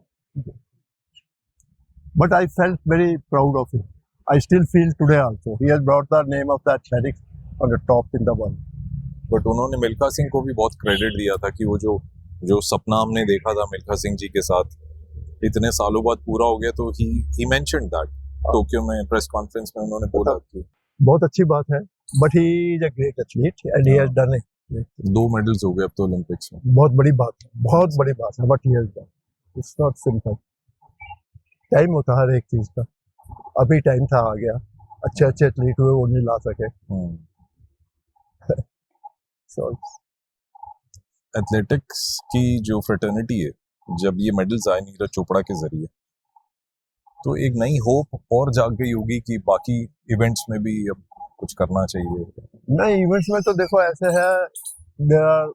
but I felt very proud of him. I still feel today also he has brought the name of the athletics on the top in the world. But उन्होंने मिल्खा सिंह को भी बहुत क्रेडिट दिया था कि वो जो सपना हमने देखा था मिल्खा सिंह जी के साथ इतने सालों बाद पूरा हो गया। तो ही मेंशन्ड दैट टोक्यो में प्रेस कॉन्फ्रेंस में उन्होंने बोला कि बहुत अच्छी बात है, but he is a great athlete and he has done it. 2 medals हो गए अब तो ओलंपिक्स में, बहुत बड़ी बात है, बहुत बड़ी बात है, but he has done. It's not simple, time होता है हर एक चीज का। अभी टाइम था आ गया, अच्छे एथलीट हुए, वो नहीं ला सके। एथलेटिक्स की जो फ्रेटर्निटी है, जब ये मेडल्स आए नीरज चोपड़ा के जरिए, तो एक नई होप और जाग गई होगी कि बाकी इवेंट्स में भी अब कुछ करना चाहिए। नहीं, इवेंट्स में तो देखो ऐसे है, देयर आर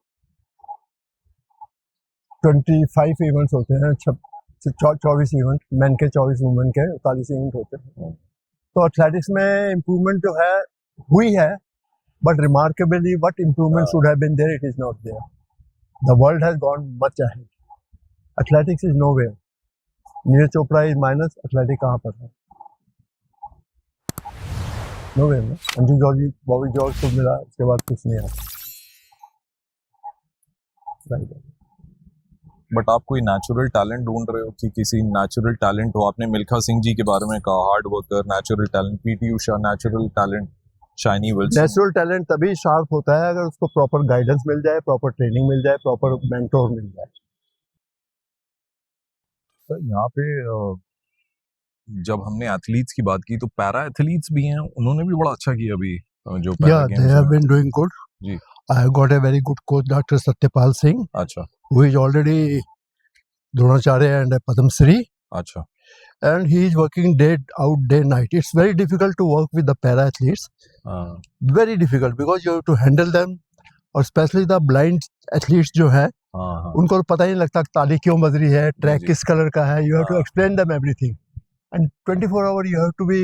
25 इवेंट्स होते हैं, 24 इवेंट मेन के, 24 वुमेन के, 40 इवेंट होते हैं। तो एथलेटिक्स में इम्प्रूवमेंट जो है हुई है, but remarkably what improvement should have been there, it is not there. The world has gone much ahead. Athletics is nowhere. Neeraj Chopra is minus, athletics कहाँ पर है? Nowhere ना। अंजू जॉर्ज, बॉबी जॉर्ज को मिला, उसके बाद कुछ नहीं आया। बट आप कोई नेचुरल टैलेंट ढूंढ रहे हो कि किसी नेचुरल टैलेंट हो? आपने मिल्खा सिंह जी के बारे में कहा, hard worker, natural talent, PT Usha natural talent, Shiny Wilson. Natural talent तभी शार्प होता है अगर उसको प्रॉपर गाइडेंस मिल जाए, प्रॉपर ट्रेनिंग मिल जाए, प्रॉपर मेंटोर मिल जाए। तो यहाँ पे जब हमने एथलीट्स की बात की तो पैरा एथलीट्स भी हैं, उन्होंने भी बड़ा अच्छा किया अभी जो पैरा गेम्स में। they have been doing good. जी, I have got a very good coach, Dr. Satyapal Singh. अच्छा, who is already Dronacharya and Padam Shri. अच्छा, and he is working day out, day night. It's very difficult to work with the para athletes. Very difficult because you have to handle them, और specially the blind athletes जो है, उनको तो पता ही नहीं लगता ताली क्यों बज रही है, ट्रैक किस कलर का है। You have to explain them everything and 24 hour you have to be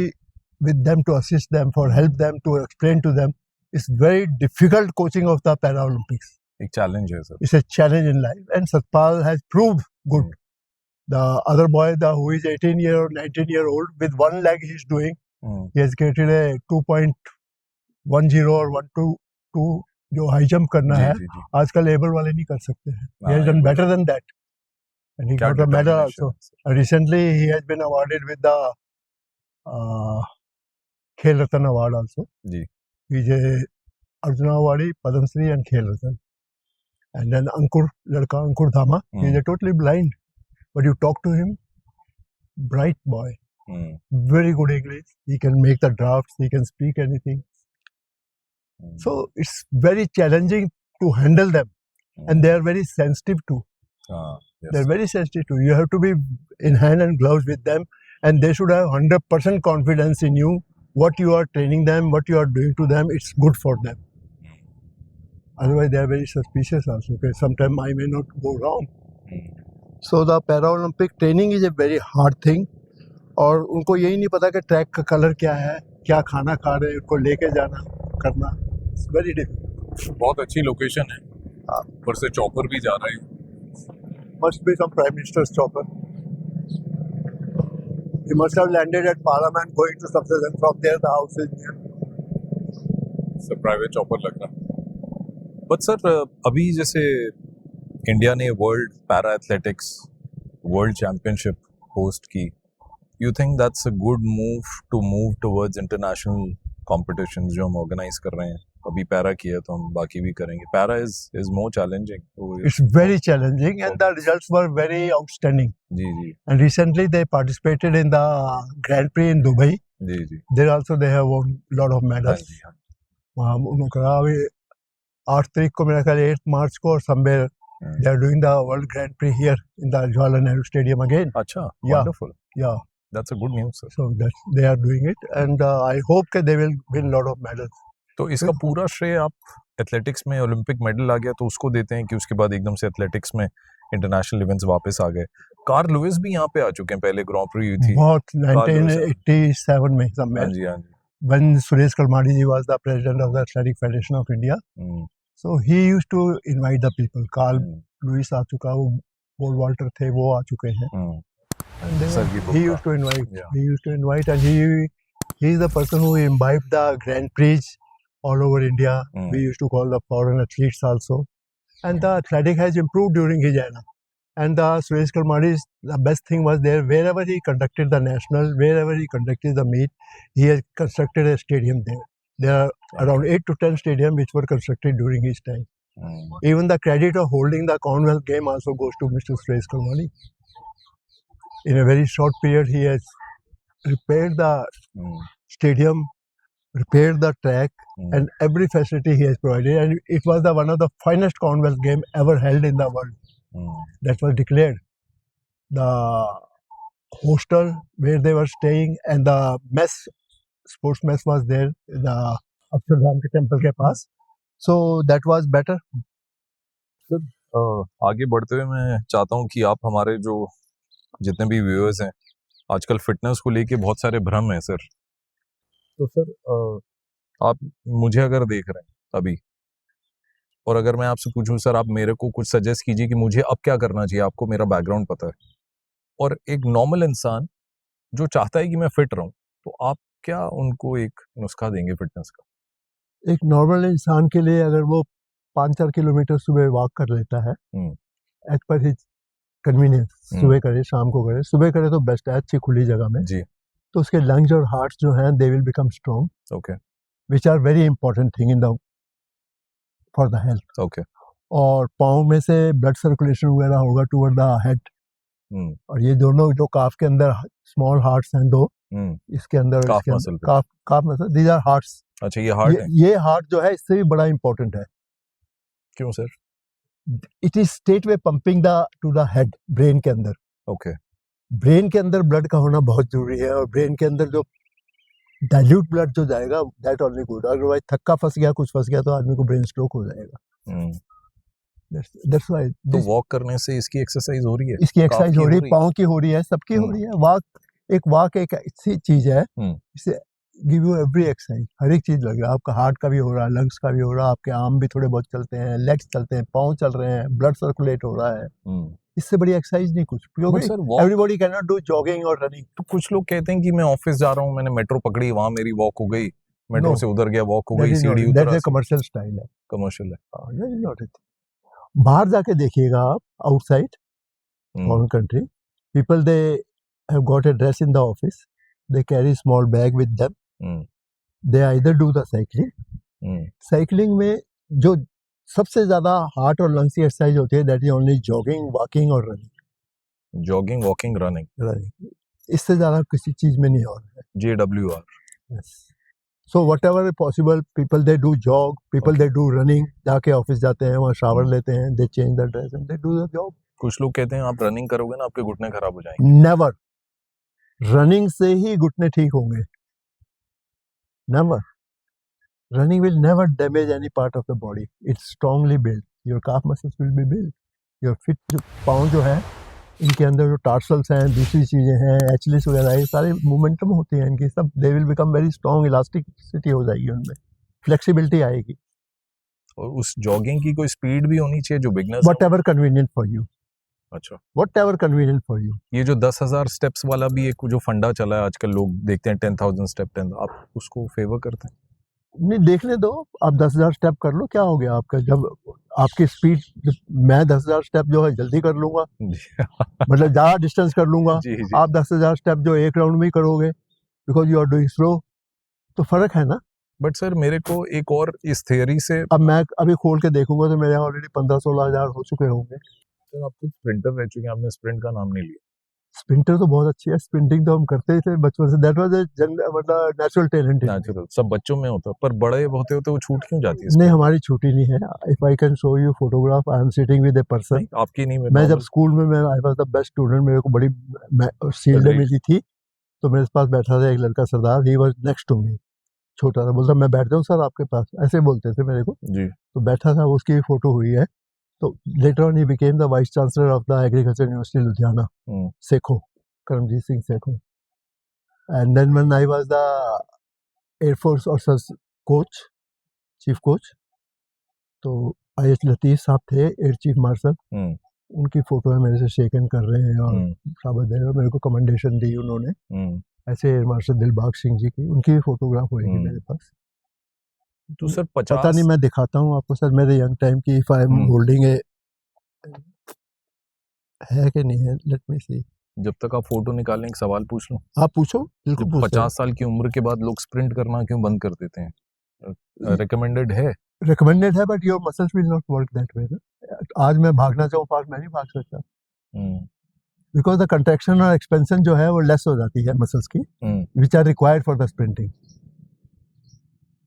with them to assist them, for help them, to explain to them. It's very difficult coaching of the para Olympics. एक challenge है sir, it's a challenge in life and Satpal has proved good. The other boy, who is 18 year or 19 year old, with one leg he is doing, he has created a 2.10 or 122 जो high jump करना है, आजकल able वाले नहीं कर सकते हैं। He has done better than that, and he got a medal also. Recently he has been awarded with the Khel Ratan award also. He is a Arjuna Award, Padam Shri and Khel Ratan. And then ladka Ankur Dhama, he is a totally blind. But you talk to him, bright boy, very good English. He can make the drafts. He can speak anything. So it's very challenging to handle them, and they are very sensitive too. Yes. They are very sensitive too. You have to be in hand and gloves with them, and they should have 100% confidence in you. What you are training them, what you are doing to them, it's good for them. Otherwise, they are very suspicious also. Okay, sometimes I may not go wrong. So the Paralympic training is a very hard thing. और उनको यही नहीं पता कि track का colour क्या है, क्या खाना खा रहे हैं, उनको लेके जाना करना, इट्स वेरी डिफिकल्ट। बहुत अच्छी लोकेशन है, ऊपर से चॉपर भी जा रहे हैं। Must be some prime minister's chopper. He must have landed at Parliament, going to something, and from there the house is near. Sir private chopper लग रहा। बट सर अभी जैसे इंडिया ने world para athletics world championship host की, you think that's a good move towards international competitions जो हम organise कर रहे हैं? अभी पैरा किया तो हम बाकी भी करेंगे। Para is more challenging. It's very challenging, and the results were very outstanding. जी जी And recently, they participated in the Grand Prix in Dubai. जी जी। There also they have won a lot of हाँ medals. जी हाँ। वहाँ उन्होंने कहा अभी 8 तारीख को मेरा ख्याल 8 मार्च को और somewhere they are doing the World Grand Prix here in the Jawaharlal Nehru Stadium again. अच्छा, Yeah. wonderful. Yeah, That's a good news, sir. so that they are doing it, and I hope that they will win a lot of medals. तो इसका पूरा श्रेय आप athletics में Olympic medal आ गया तो उसको देते हैं कि उसके बाद एकदम से एथलेटिक्स में इंटरनेशनल इवेंट्स वापस आ गए? कार्ल लुइस भी यहाँ पे आ चुके हैं, पहले ग्रैंड प्री हुई थी। बहुत Carl Lewis, 1987 में हाँ somewhere जी हाँ जी। when Suresh Kalmadi ji was the president of the Athletic Federation of India. So he used to invite the people. Carl Lewis आ चुका, वो पोल वॉल्टर थे, वो आ चुके हैं। And they Sergei he Bubka. used to invite. Yeah. He used to invite, and he is the person who imbibed the Grand Prix all over India. We used to call the foreign athletes also, and the athletic has improved during his era. And the Suresh Kalmadi's the best thing was there wherever he conducted the national, wherever he conducted the meet, he has constructed a stadium there. There are around 8 to 10 stadiums which were constructed during his time. Even the credit of holding the Commonwealth game also goes to Mr. Suresh Kalmadi. In a very short period, he has repaired the stadium, repaired the track, and every facility he has provided. And it was one of the finest Commonwealth game ever held in the world. That was declared. The hostel where they were staying and the mess, sports mess was there, the Akshardham के temple के पास. So that was better. आगे बढ़ते हुए मैं चाहता हूँ कि आप हमारे जो जितने भी व्यूअर्स हैं, आजकल फिटनेस को लेके बहुत सारे भ्रम हैं सर। तो सर आप मुझे अगर देख रहे हैं अभी, और अगर मैं आपसे पूछूं सर आप मेरे को कुछ सजेस्ट कीजिए कि मुझे अब क्या करना चाहिए, आपको मेरा बैकग्राउंड पता है, और एक नॉर्मल इंसान जो चाहता है कि मैं फिट रहूं, तो आप क्या उनको एक नुस्खा देंगे फिटनेस का? एक नॉर्मल इंसान के लिए अगर वो 5-4 किलोमीटर सुबह वॉक कर लेता है एज पर हिज कन्वीनियंस, सुबह करे शाम को करे, सुबह करे तो बेस्ट है अच्छी खुली जगह में जी, तो उसके लंग्स और हार्ट जो हैं they will become strong, okay, which are very important thing in the for the health. Okay, और पाँव में से ब्लड सर्कुलेशन वगैरह होगा टुवर्ड द हेड, और ये दोनों जो काफ के अंदर स्मॉल हार्ट्स हैं दो, इसके अंदर calf muscle, these our hearts. अच्छा ये हार्ट है? ये हार्ट जो है इससे भी बड़ा इंपॉर्टेंट है। क्यों sir? It is straight way pumping the two the head, brain के अंदर। ओके, ब्रेन के अंदर ब्लड का होना बहुत जरूरी है, और ब्रेन के अंदर जो डाइल्यूट ब्लड जो जाएगा दैट ओनली गुड, अदरवाइज थक्का फंस गया कुछ फंस गया तो आदमी को ब्रेन स्ट्रोक हो जाएगा। दैट्स व्हाई तो वॉक करने से इसकी एक्सरसाइज हो रही है, इसकी एक्सरसाइज हो रही है, पाँव की हो रही है, सबकी हो रही है। वॉक एक ऐसी चीज है इससे गिव यू एवरी एक्सरसाइज, हर एक चीज लग रहा है, आपका हार्ट का भी हो रहा है, लंग्स का भी हो रहा है, आपके आर्म भी थोड़े बहुत चलते हैं, लेग्स चलते हैं, पाँव चल रहे हैं, ब्लड सर्कुलेट हो रहा है। इससे बड़ी एक्सरसाइज नहीं कुछ, everybody can not do jogging और रनिंग। तो कुछ लोग कहते हैं कि मैं ऑफिस जा रहा हूँ, मैंने मेट्रो पकड़ी, वहां मेरी वॉक हो गई, मेट्रो से उधर गया वॉक हो गई, सीढ़ी उतरा। कमर्शियल स्टाइल है, कमर्शियल है। बाहर जाके देखिएगा आप, outside foreign country, people they have got a dress in the office, they carry small bag with them, they either do the cycling. Cycling में जो सबसे ज्यादा हार्ट और लंग्स की एक्सरसाइज होती है that is only jogging, walking और running. Jogging, walking, running, इससे ज्यादा किसी चीज में नहीं हो रहा है। JWR। So whatever possible, people they do jog, people they do running, जाके ऑफिस जाते हैं, वहाँ शावर लेते हैं, they change the dress and they do the job. कुछ लोग कहते हैं आप रनिंग करोगे ना आपके घुटने खराब हो जाएंगे। Never, रनिंग से ही घुटने ठीक होंगे। Never, running will never damage any part of the body. It's strongly built. Your calf muscles will be built. Your feet, जो पाँव जो है, इनके अंदर जो टार्सल्स हैं, दूसरी चीजें हैं, एचलिस वगैरह, ये सारे मोमेंटम होते हैं इनकी, सब दे will become very strong, elasticity हो जाएगी उनमें, फ्लेक्सिबिलिटी आएगी। और उस जॉगिंग की कोई स्पीड भी होनी चाहिए जो beginners, whatever convenient for you. अच्छा, व्हाटएवर कन्वीनिएंट फॉर यू। ये जो 10,000 स्टेप्स वाला भी एक जो फंडा चला है आजकल, लोग देखते हैं 10,000 स्टेप, आप उसको फेवर करते हैं? नहीं देखने दो, आप 10,000 स्टेप कर लो, क्या हो गया आपका? जब आपकी स्पीड, मैं 10,000 स्टेप जो है जल्दी कर लूंगा, मतलब ज़्यादा डिस्टेंस कर लूंगा। जी जी। आप 10,000 स्टेप जो एक राउंड में ही करोगे, because you are doing slow, तो फर्क है ना। बट सर मेरे को एक और इस थियरी से, अब मैं अभी खोल के देखूंगा तो मेरे ऑलरेडी 15-16 हज़ार हो चुके होंगे। सर आप तो स्प्रिंटर रह चुके हैं, आपने स्प्रिंट का नाम नहीं लिया। स्प्रिंटर तो बहुत अच्छी है, स्प्रिंटिंग तो हम करते ही थे बचपन से, दैट वाज मतलब नेचुरल टैलेंट। नेचुरल सब बच्चों में होता है, पर बड़े होते होते वो छूट क्यों जाती है नहीं, sprint? हमारी छुट्टी नहीं है। If I can show you photograph, I am sitting with a person. नहीं, आपकी नहीं, मैं जब स्कूल में, मैं I was the best student, मेरे को बड़ी शील्ड Agreed. मिली थी, तो मेरे पास बैठा था एक लड़का सरदार, he was next to me, छोटा था, बोलता मैं बैठ जाऊं सर आपके पास, ऐसे बोलते थे मेरे को। जी। तो बैठा था, उसकी फोटो हुई है। तो later on he became the vice chancellor of the agriculture university Ludhiana, Sekhon, Karamjit Singh Sekhon. And then when I was the air force officers coach, chief coach, तो IS लतीफ़ साहब थे एयर चीफ मार्शल, उनकी फोटो है, मेरे से शेक हैंड कर रहे हैं और शाबाश दे रहे हैं, मेरे को कमेंडेशन दी उन्होंने। ऐसे एयर मार्शल दिलबाग सिंह जी की, उनकी भी फोटोग्राफ होगी मेरे पास। तो सर पता नहीं, मैं दिखाता हूँ आपको सर, मेरे यंग टाइम की, इफ आई एम होल्डिंग ए, है कि नहीं है, लेट मी सी। जब तक आप फोटो निकालें एक सवाल पूछ लूं? आप पूछो, बिल्कुल पूछ। 50 साल की उम्र के बाद लोग स्प्रिंट करना क्यों बंद कर देते हैं? रिकमेंडेड है? रिकमेंडेड है, but your muscles will not work that way ना। आज मैं भागना चाहूँ फास्ट, मैं नहीं भाग सकता, बिकॉज द कंट्रैक्शन और एक्सपेंशन जो है वो लेस हो जाती है मसल्स की, which are required for the sprinting.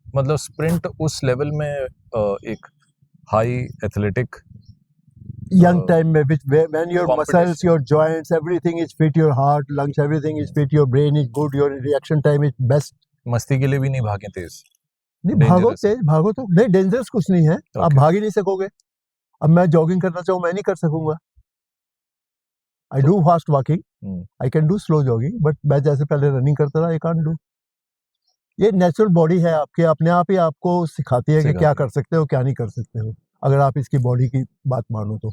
मतलब स्प्रिंट उस लेवल में एक हाई एथलेटिक young time में, which when your muscles, your joints, everything is fit, your heart, lungs, everything is fit, your brain is good, your reaction time is best. मस्ती के लिए भी नहीं भागे तेज? नहीं भागो तेज, भागो तो नहीं, डेंजरस कुछ नहीं है, आप भाग ही नहीं सकोगे। अब मैं जॉगिंग करना चाहूँ, मैं नहीं कर सकूंगा। I do fast walking, I can do slow jogging, but मैं जैसे पहले रनिंग करता था, आई कांट डू। ये नेचुरल बॉडी है आपके, अपने आप ही आपको सिखाती है कि क्या कर सकते हो, क्या नहीं कर सकते हो, अगर आप इसकी बॉडी की बात मानो तो।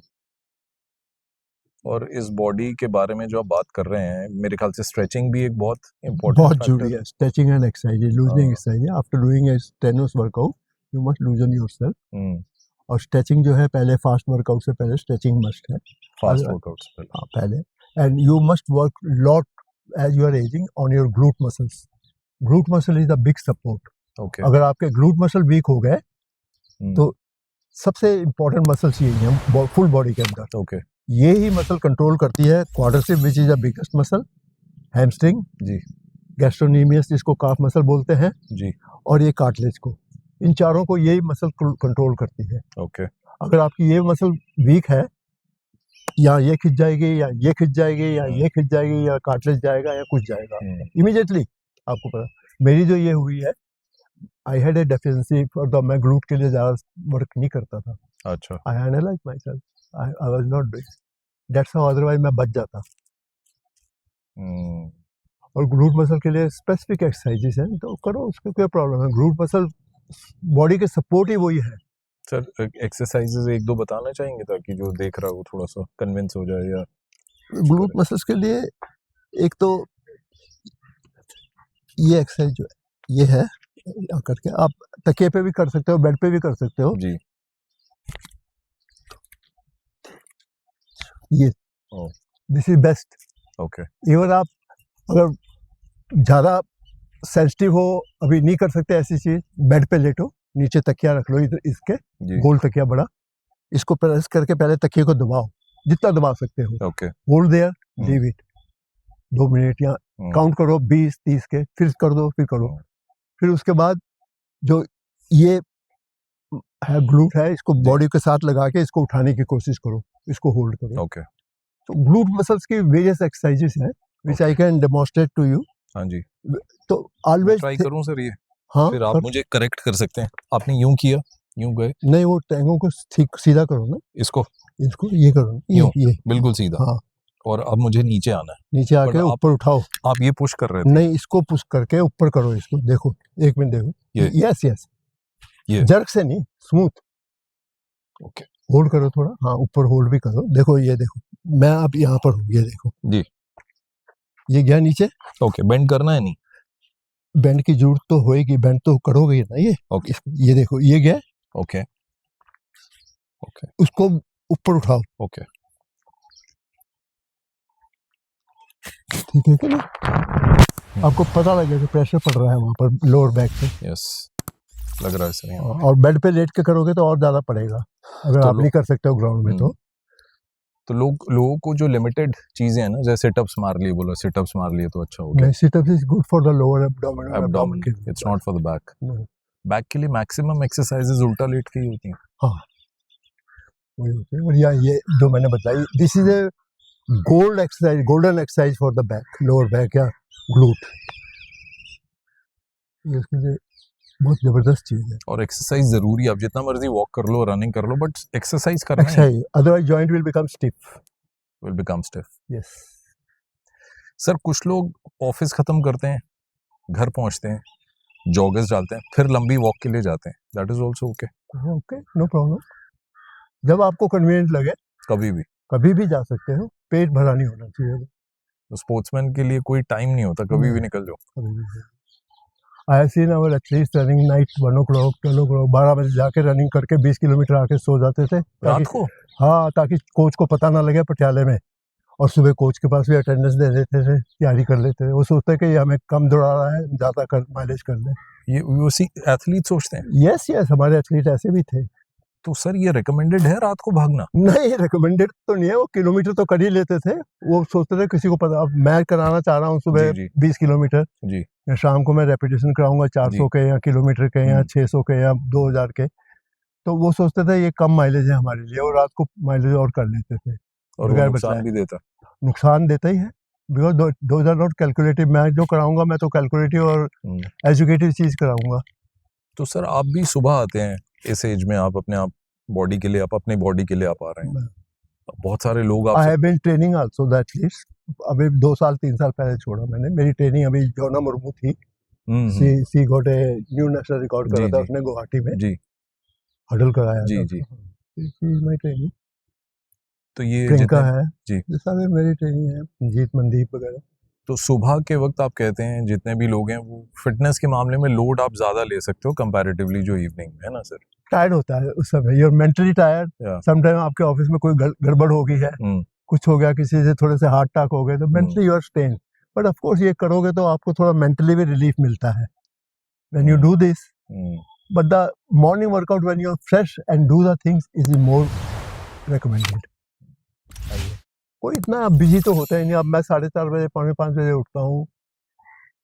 और इस बॉडी के बारे में जो आप बात कर रहे हैं, मेरे ख्याल से स्ट्रेचिंग भी एक बहुत इम्पोर्टेंट, बहुत जरूरी है। Stretching and exercise, loosening exercise, after doing a strenuous workout you must loosen yourself. और स्ट्रेचिंग जो है, पहले फास्ट वर्कआउट से पहले स्ट्रेचिंग मस्ट है, फास्ट वर्कआउट से पहले। And you must work lot as you are ageing on your glute muscles. Glute muscle is the big support. अगर आपके ग्लूट मसल वीक हो गए तो सबसे इम्पोर्टेंट मसल्स यही है फुल बॉडी के अंदर। ये ही मसल कंट्रोल करती है quadriceps, which is the biggest muscle, hamstring जी, गैस्ट्रोनीमियस जिसको काफ मसल बोलते हैं जी, और ये कार्टिलेज को, इन चारों को यही मसल कंट्रोल करती है। अगर आपकी ये मसल वीक है, या ये खिंच जाएगी, या ये खिंच जाएगी, या ये खिंच जाएगी, या कार्टिलेज जाएगा, या कुछ जाएगा इमीडिएटली, आपको पता। मेरी जो ये हुई है, I had a deficiency for the, मैं ग्लूट के लिए ज्यादा वर्क नहीं करता था। अच्छा, I analyse my self, I was not doing that's how, otherwise मैं बच जाता। और ग्लूट मसल के लिए स्पेसिफिक एक्सरसाइजेस हैं, तो करो, उसको क्या प्रॉब्लम है। ग्लूट मसल बॉडी के सपोर्ट ही वही है। सर एक्सरसाइजेस एक दो बताना चाहेंगे ताकि जो देख रहा हो थोड़ा सा कन्विंस हो जाए? या ग्लूट मसल्स के लिए एक तो ये एक्सरसाइज जो है, ये है, करके आप तकिए पे भी कर सकते हो, बेड पे भी कर सकते हो जी। ये दिस इज बेस्ट। इवन आप अगर ज्यादा सेंसिटिव हो, अभी नहीं कर सकते ऐसी चीज, बेड पे लेटो, नीचे तकिया रख लो, इधर इसके गोल तकिया बड़ा, इसको प्रेस करके पहले तकिए को दबाओ, जितना दबा सकते हो। Hold their, leave it 2 minute, या काउंट करो 20-30 के, फिर कर दो, फिर करो। फिर उसके बाद जो ये है ग्लूट है, इसको बॉडी के साथ लगा के इसको उठाने की कोशिश करो, इसको होल्ड करो। तो ग्लूट मसल्स की वेरियस एक्सरसाइजेस हैं which I can demonstrate to you. हाँ जी, तो ऑलवेज ट्राई करूं सर ये? हाँ, फिर आप मुझे करेक्ट कर सकते हैं। आपने यूं किया, यूं गए? नहीं, वो टैंगों को सीधा करो ना, इसको ये करो, ये बिल्कुल सीधा। हाँ, और अब मुझे नीचे आना है, नीचे आके ऊपर उठाओ। आप ये पुश कर रहे थे? नहीं, इसको पुश करके ऊपर करो, इसको देखो, 1 मिनट देखो, यस यस, ये जर्क से नहीं, स्मूथ। ओके, होल्ड करो थोड़ा, हाँ, ऊपर होल्ड भी करो, देखो, ये देखो, मैं अब यहाँ पर हूँ, ये देखो जी, ये गया नीचे। ओके, बेंड करना है नहीं? बेंड की जरूरत तो होएगी, बेंड तो करोगे ना ये। ओके ये देखो ये गया, ओके ओके उसको ऊपर उठाओ, ओके ठीक है कि नहीं? आपको पता लगेगा कि प्रेशर पड़ रहा है वहाँ पर लोअर बैक पे। यस लग रहा है सर यहाँ। और बेड पे लेट के करोगे तो और ज्यादा पड़ेगा, अगर तो आप नहीं कर सकते हो ग्राउंड में तो। तो लोगों को जो लिमिटेड चीजें हैं ना, जैसे सिटअप्स मार लिए, बोला सिटअप्स मार लिए तो अच्छा हो गया। नहीं, sit-ups is good for the lower abdomen और एब्डोमेन, के लिए। It's not for the back. No. Back के लिए मैक्सिमम एक्सरसाइजेज उल्टा लेट के ही होती हैं। हाँ वही होती है। और ये जो मैंने बताई, this is a gold exercise, golden exercise for the back, lower back या ग्लूट। ये उसके लिए बहुत जबरदस्त चीज है। और एक्सरसाइज जरूरी है, आप जितना मर्जी वॉक कर लो, रनिंग कर लो, बट एक्सरसाइज करना है। Exercise, otherwise joint will become stiff. Will become stiff. Yes. Sir कुछ लोग ऑफिस खत्म करते हैं, घर पहुंचते हैं, जॉगर्स डालते हैं, फिर लंबी वॉक के लिए जाते हैं, that is also okay. Okay, no problem, जब आपको कन्वीनियंट लगे कभी भी जा सकते हो, पेट भरा नहीं होना चाहिए। तो स्पोर्ट्समैन के लिए कोई टाइम नहीं होता, कभी भी निकल जाओ। कभी भी। I have seen our athletes running night 1 o'clock 12 o'clock 12 बजे जाके रनिंग करके 20 किलोमीटर आके सो जाते थे रात को। हाँ, ताकि कोच को पता ना लगे पटियाले में, और सुबह कोच के पास भी अटेंडेंस दे देते थे, तैयारी कर लेते थे। वो सोचते कि ये हमें कम दौड़ा रहा है, ज़्यादा कर माइलेज कर ले। ये उसी एथलीट सोचते हैं। यस यस, हमारे एथलीट ऐसे भी थे। तो सर ये रिकमेंडेड है रात को भागना? नहीं, रिकमेंडेड तो नहीं है, वो किलोमीटर तो कर ही लेते थे। वो सोचते थे किसी को पता, अब मैं कराना चाह रहा हूँ सुबह 20 किलोमीटर जी, या शाम को मैं रेपिटेशन कराऊंगा 400 के या किलोमीटर के या 600 के या 2000 के, तो वो सोचते थे ये कम माइलेज है हमारे लिए, और रात को माइलेज और कर लेते थे। और वो नुकसान भी देता। नुकसान देता ही है, because those are not calculative. मैं जो कराऊंगा मैं तो कैलकुलेटिव और एजुकेटिव चीज कराऊंगा। तो सर आप भी सुबह आते हैं इस एज में, आप अपने आप बॉडी के लिए, आप अपने बॉडी के लिए आप आ रहे हैं। बहुत सारे लोग I have been training also that list. अभी 2 साल 3 साल पहले छोड़ा मैंने। मेरी ट्रेनिंग अभी जोना मुर्मू थी, she got a new national record करा था उसने गुवाहाटी में जी, हडल कराया जी था। जी माय ट्रेनिंग। तो ये प्रियंका है जी, ये सारे मेरी ट्रेनिंग है, जीत मनदीप वगैरह। तो सुबह के वक्त आप कहते हैं जितने भी लोग हैं वो फिटनेस के मामले में लोड आप ज्यादा ले सकते हो कंपैरेटिवली जो इवनिंग में है ना सर? टायर्ड होता है उस समय, यूर मेंटली टायर्ड। समटाइम आपके ऑफिस में कोई गड़बड़ हो गई है, कुछ हो गया, किसी से थोड़े से हार्ट अटैक हो गए, तो mentally you R strain. But of course ये करोगे तो आपको थोड़ा मेंटली भी रिलीफ मिलता है when you do this. But the morning workout when you are fresh and do the things is more recommended. कोई इतना बिजी तो होता ही नहीं। अब मैं 4:30 बजे 4:45 बजे उठता हूँ,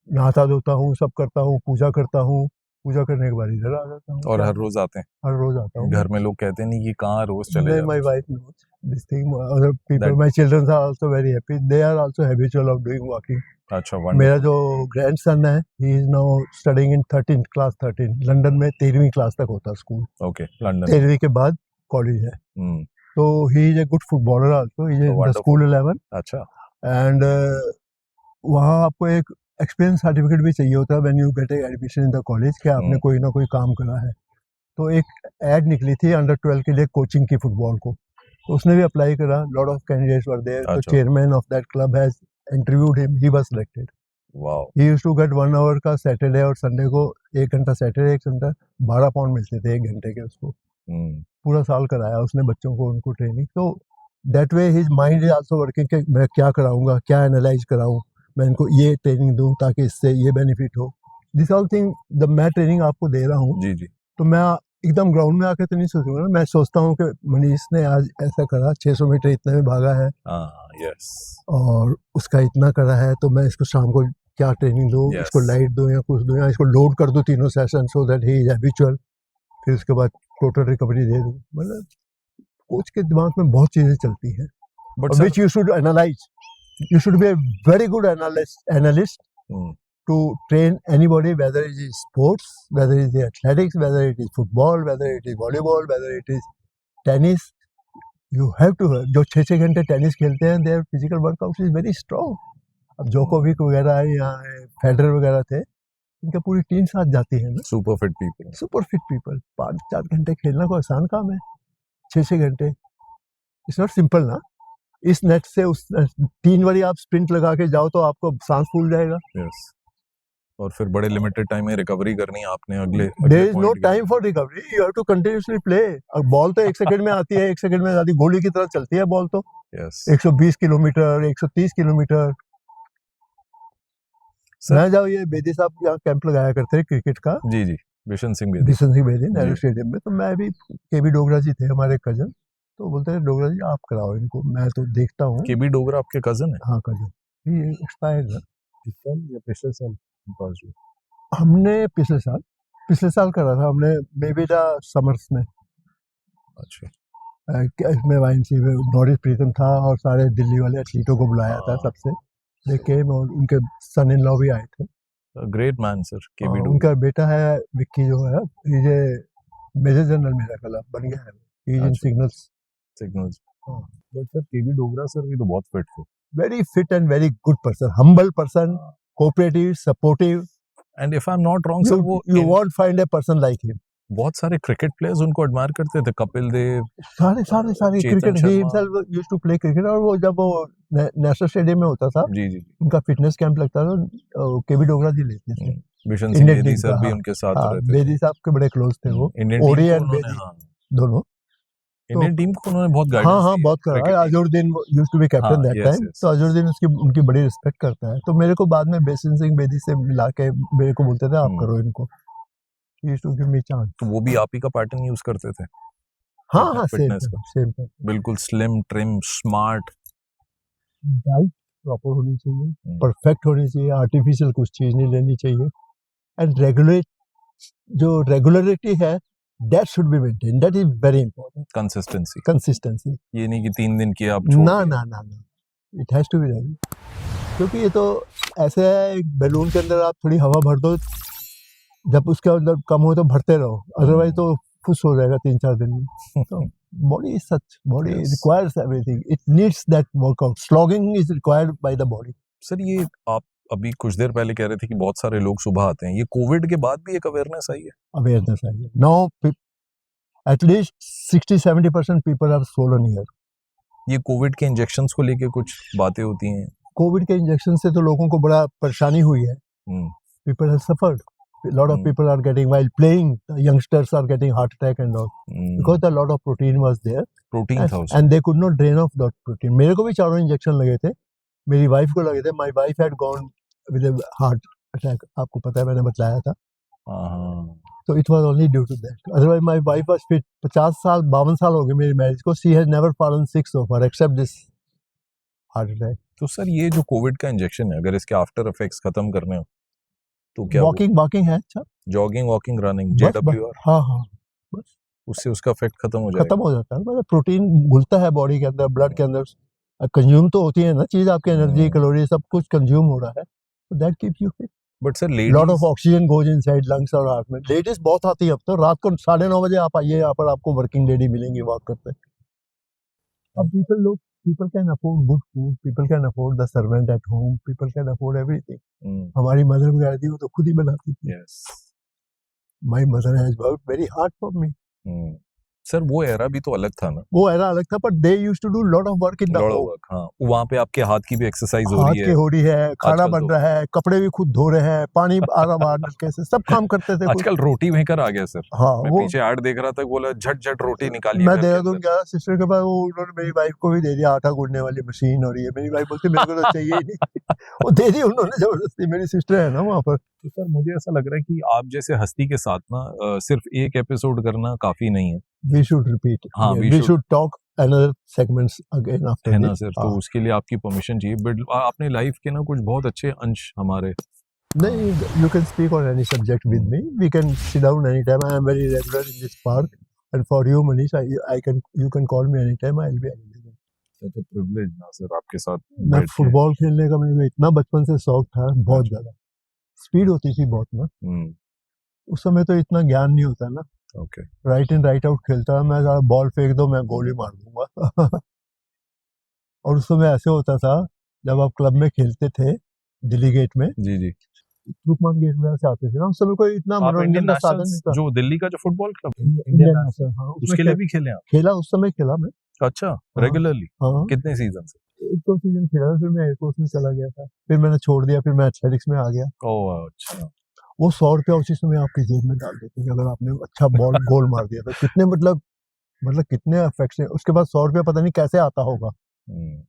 नहाता धोता हूँ, सब करता हूँ, पूजा करता हूँ, पूजा करने के बाद इधर आ जाता हूँ। और हर रोज आते हैं? हर रोज आता हूँ। घर में लोग कहते हैं नहीं ये कहाँ रोज चले जाते हैं? My wife knows this thing, other people, my children are also very happy, they are also habitual of doing walking. अच्छा, वंडरफुल। मेरा जो ग्रैंडसन है, he is now studying in 13th class 13 London में 13वीं क्लास तक होता school. Okay, London 13वीं के बाद कॉलेज है। तो ही is a good footballer also, he is in the school 11। अच्छा। एंड वहाँ आपको एक एक्सपीरियंस सर्टिफिकेट भी चाहिए होता है when you get admission in the college, कि आपने कोई ना कोई काम करा है। तो एक ऐड निकली थी अंडर 12 के लिए कोचिंग की फुटबॉल को, तो उसने भी अप्लाई करा। Lot of candidates were there, तो chairman of that club has interviewed him, he was selected. Wow. He used to get 1 hour का सैटरडे और संडे को 1 घंटा सैटरडे 1 घंटा 12 पाउंड मिलते थे 1 घंटे के उसको। पूरा साल कराया उसने बच्चों को, उनको ट्रेनिंग। तो that way his mind is also working कि मैं क्या कराऊंगा, क्या एनालाइज कराऊं, मैं इनको ये ट्रेनिंग दूं ताकि इससे ये बेनिफिट हो। दिस ऑल थिंग जब मैं ट्रेनिंग आपको दे रहा हूँ जी जी, तो मैं एकदम ग्राउंड में आके तो नहीं सोचूंगा ना। मैं सोचता हूँ कि मनीष ने आज ऐसा करा, 600 मीटर इतने में भागा है, यस, और उसका इतना करा है, तो मैं इसको शाम को क्या ट्रेनिंग दूं, इसको लाइट दूं या कुछ दूं, या इसको लोड कर दूं तीनों session so that he is habitual, फिर उसके बाद टोटल रिकवरी दे दूं। मतलब कोच के दिमाग में बहुत चीजें चलती हैं, but which you should analyse. You should be a very good analyst to train anybody, whether it is sports, whether it is athletics, whether it is football, whether it is volleyball, whether it is tennis. You have to, जो 6-6 घंटे tennis खेलते हैं, their physical workout is very strong. अब Djokovic वगैरह यहाँ Federer वगैरह थे, इनका पूरी टीम साथ जाती है ना। सुपर फिट पीपल 5-4 घंटे खेलना कोई आसान काम है, 6-6 घंटे। इट्स नॉट सिंपल ना। इस नेट से उस 3 बारी आप स्प्रिंट लगा के जाओ तो आपको सांस फूल जाएगा। yes. और फिर बड़े लिमिटेड टाइम में रिकवरी करनी है आपने अगले there is no time for recovery, you have to continuously play. Ball तो 1 सेकंड में आती है, 1 सेकंड में आती, गोली की तरह चलती है बॉल तो। Yes 120 kilometre, 130 kilometre. सर। मैं जब ये बेदी साहब यहाँ कैंप लगाया करते हैं क्रिकेट का, जी जी बिशन सिंह बेदी, बिशन सिंह बेदी नेहरू जी। स्टेडियम में, तो मैं भी, केबी डोगरा जी थे हमारे कजन, तो बोलते हैं डोगरा जी आप कराओ इनको, मैं तो देखता हूँ। केबी डोगरा आपके कजन है? हाँ कजन, ये एक्सपायर्ड है। इस साल या पिछले साल पास हुए? हमने पिछले साल करा था हमने, बेबीडा समर्स में। अच्छा इसमें वाइनसी में नॉरिस प्रीतम था और सारे दिल्ली वाले एथलीटों को बुलाया था सबसे, दे केम, और उनके सन इन लॉ भी आए थे। Great man sir KB Dogra. उनका बेटा है विक्की जो है, ये मेजर जनरल मेरा कला बन गया है, ही इन सिग्नल्स। हाँ। But sir KB Dogra sir भी तो बहुत फिट थे। Very fit and very good person, humble person, cooperative, supportive, and if I am not wrong sir, वो you won't find a person like him. बहुत सारे cricket players उनको admire करते थे, कपिल देव, सारे चेतन क्रिकेट, ही Sharma. Himself used to play cricket. और वो जब वो नेशनल स्टेडियम में होता था, जी जी उनका फिटनेस कैंप लगता था, केबी डोगरा जी लेते थे। Bishan Singh Indian Bedi team sir का, भी हाँ, उनके साथ हाँ, रहते थे। बेदी साहब के बड़े क्लोज थे वो, इंडियन ओडी टीम को एंड उन्होंने, बेदी हाँ, दोनों। इंडियन टीम को उन्होंने बहुत हाँ गाइडेंस हाँ दी बहुत करा है। cricket team। Azharuddin used to be captain that yes, time, yes, तो अजहरुद्दीन उनकी बड़ी रिस्पेक्ट करता है। तो मेरे को बाद में बिशन सिंह बेदी से मिला के मेरे को बोलते थे आप करो इनको, he used to give me chance. तो वो भी आप ही का पैटर्न यूज करते थे? हाँ हाँ फिटनेस का सेम बिल्कुल slim trim smart. Diet proper होनी चाहिए, परफेक्ट होनी चाहिए, आर्टिफिशियल कुछ चीज नहीं लेनी चाहिए, एंड रेगुलरिटी है, that should be maintain, that is very important. Consistency, ये नहीं कि 3 दिन किया आप ना, it has to be regular. क्योंकि ये तो ऐसे है, एक बैलून के अंदर आप थोड़ी हवा भर दो, जब उसके अंदर कम हो तो भरते रहो, अदरवाइज तो फुस हो जाएगा 3-4 दिन में। तो body requires everything, it needs that workout, slogging is required by the body. Sir ये आप अभी कुछ देर पहले कह रहे थे कि बहुत सारे लोग सुबह आते हैं, ये कोविड के बाद भी एक अवेयरनेस आई है? Now at least 60-70% people are swollen here. ये कोविड के इंजेक्शंस को लेके कुछ बातें होती हैं? कोविड के इंजेक्शन से तो लोगों को बड़ा परेशानी हुई है, people have suffered, lot of people are getting, while playing, youngsters are getting heart attack and all, because a lot of protein was there, and they could not drain off that protein. मेरे को भी 4 injection लगे थे, मेरी wife को लगे थे, my wife had gone with a heart attack, आपको पता है मैंने बताया था, so it was only due to that, otherwise my wife was fit। 52 साल हो गए मेरी मैरिज को, she has never fallen sick so far except this heart attack। तो सर ये जो कोविड का इंजेक्शन है, अगर इसके आफ्टर इफेक्ट्स खत्म करने हो तो क्या? वॉकिंग है, अच्छा, जॉगिंग रनिंग, JWR, हाँ बस उससे उसका इफेक्ट खत्म हो जाता है। मतलब प्रोटीन घुलता है बॉडी के अंदर, ब्लड के अंदर, कंज्यूम तो होती है ना चीज, आपकी एनर्जी, कैलोरी सब कुछ कंज्यूम हो रहा है, so that keeps you fit। But sir ladies, lot of oxygen goes inside lungs और हार्ट में। लेडीज बहुत आती है अब तो, रात को 9:30 बजे आप आइए, यहाँ पर आपको वर्किंग लेडी मिलेंगी वॉक करते। अब people can afford good food, people can afford the servant at home, people can afford everything। हमारी मदर वगैरह थी वो तो खुद ही बनाती थी। My mother has worked very hard for me। Sir वो एरा भी तो अलग था ना? वो एरा अलग था, but they used to do lot of work in the home। हाँ, वहाँ पे आपके हाथ की भी एक्सरसाइज हो रही है, खाना बन रहा है, कपड़े भी खुद धो रहे हैं, पानी आ रहा बाहर नलके से, सब काम करते थे। आजकल रोटी मेकर आ गया सर। हाँ, मैं पीछे ऐड देख रहा था, बोला झट रोटी निकालिए। मैं देहरादून गया सिस्टर के पास, वो उन्होंने मेरी वाइफ को भी दे दिया, आटा गूंदने वाली मशीन, और ये मेरी वाइफ बोलती मेरे को तो चाहिए ही नहीं, वो दे दी उन्होंने जबरदस्ती, मेरी सिस्टर है ना वहाँ पर। तो सर मुझे ऐसा लग रहा है कि आप जैसे हस्ती के साथ ना सिर्फ एक एपिसोड करना काफी नहीं है। We should repeat। हाँ, we should talk another segments again after है ना this। सर, तो उसके लिए आपकी परमिशन चाहिए। बट आपने लाइफ के ना कुछ बहुत अच्छे अंश हमारे। नहीं, you can speak on any subject with me, we can sit down anytime, I am very regular in this park, and for you Manish, you can call me anytime, I will be available। Such a privilege ना sir आपके साथ। मैं football खेलने का मेरे को इतना बचपन से शौक था, बहुत ज्यादा, स्पीड होती थी बहुत ना, उस समय तो इतना ज्ञान नहीं होता ना। राइट इन राइट आउट खेलता, मैं बॉल फेंक दो मैं गोली मार दूंगा। और उस समय ऐसे होता था, जब आप क्लब में खेलते थे दिल्ली गेट में, जी तुर्कमान गेट में से आते थे ना, उस समय कोई इतना मनोरंजन का साधन नहीं था। जो दिल्ली का जो फुटबॉल क्लब इंडियन नेशनल, उसके लिए भी खेले आप? खेला, उस समय खेला मैं। अच्छा, हाँ। रेगुलरली हाँ, कितने सीजन से? 1-2 सीजन खेला था, फिर मैं एयरफोर्स में चला गया था, फिर मैंने छोड़ दिया, फिर मैं एथलेटिक्स में आ गया। ओह अच्छा। वो 100 रुपया उसी समय आपकी जेब में डाल देते थे अगर आपने अच्छा बॉल गोल मार दिया तो कितने मतलब कितने अफेक्शन, उसके बाद 100 रुपया पता नहीं कैसे आता होगा, हम्म,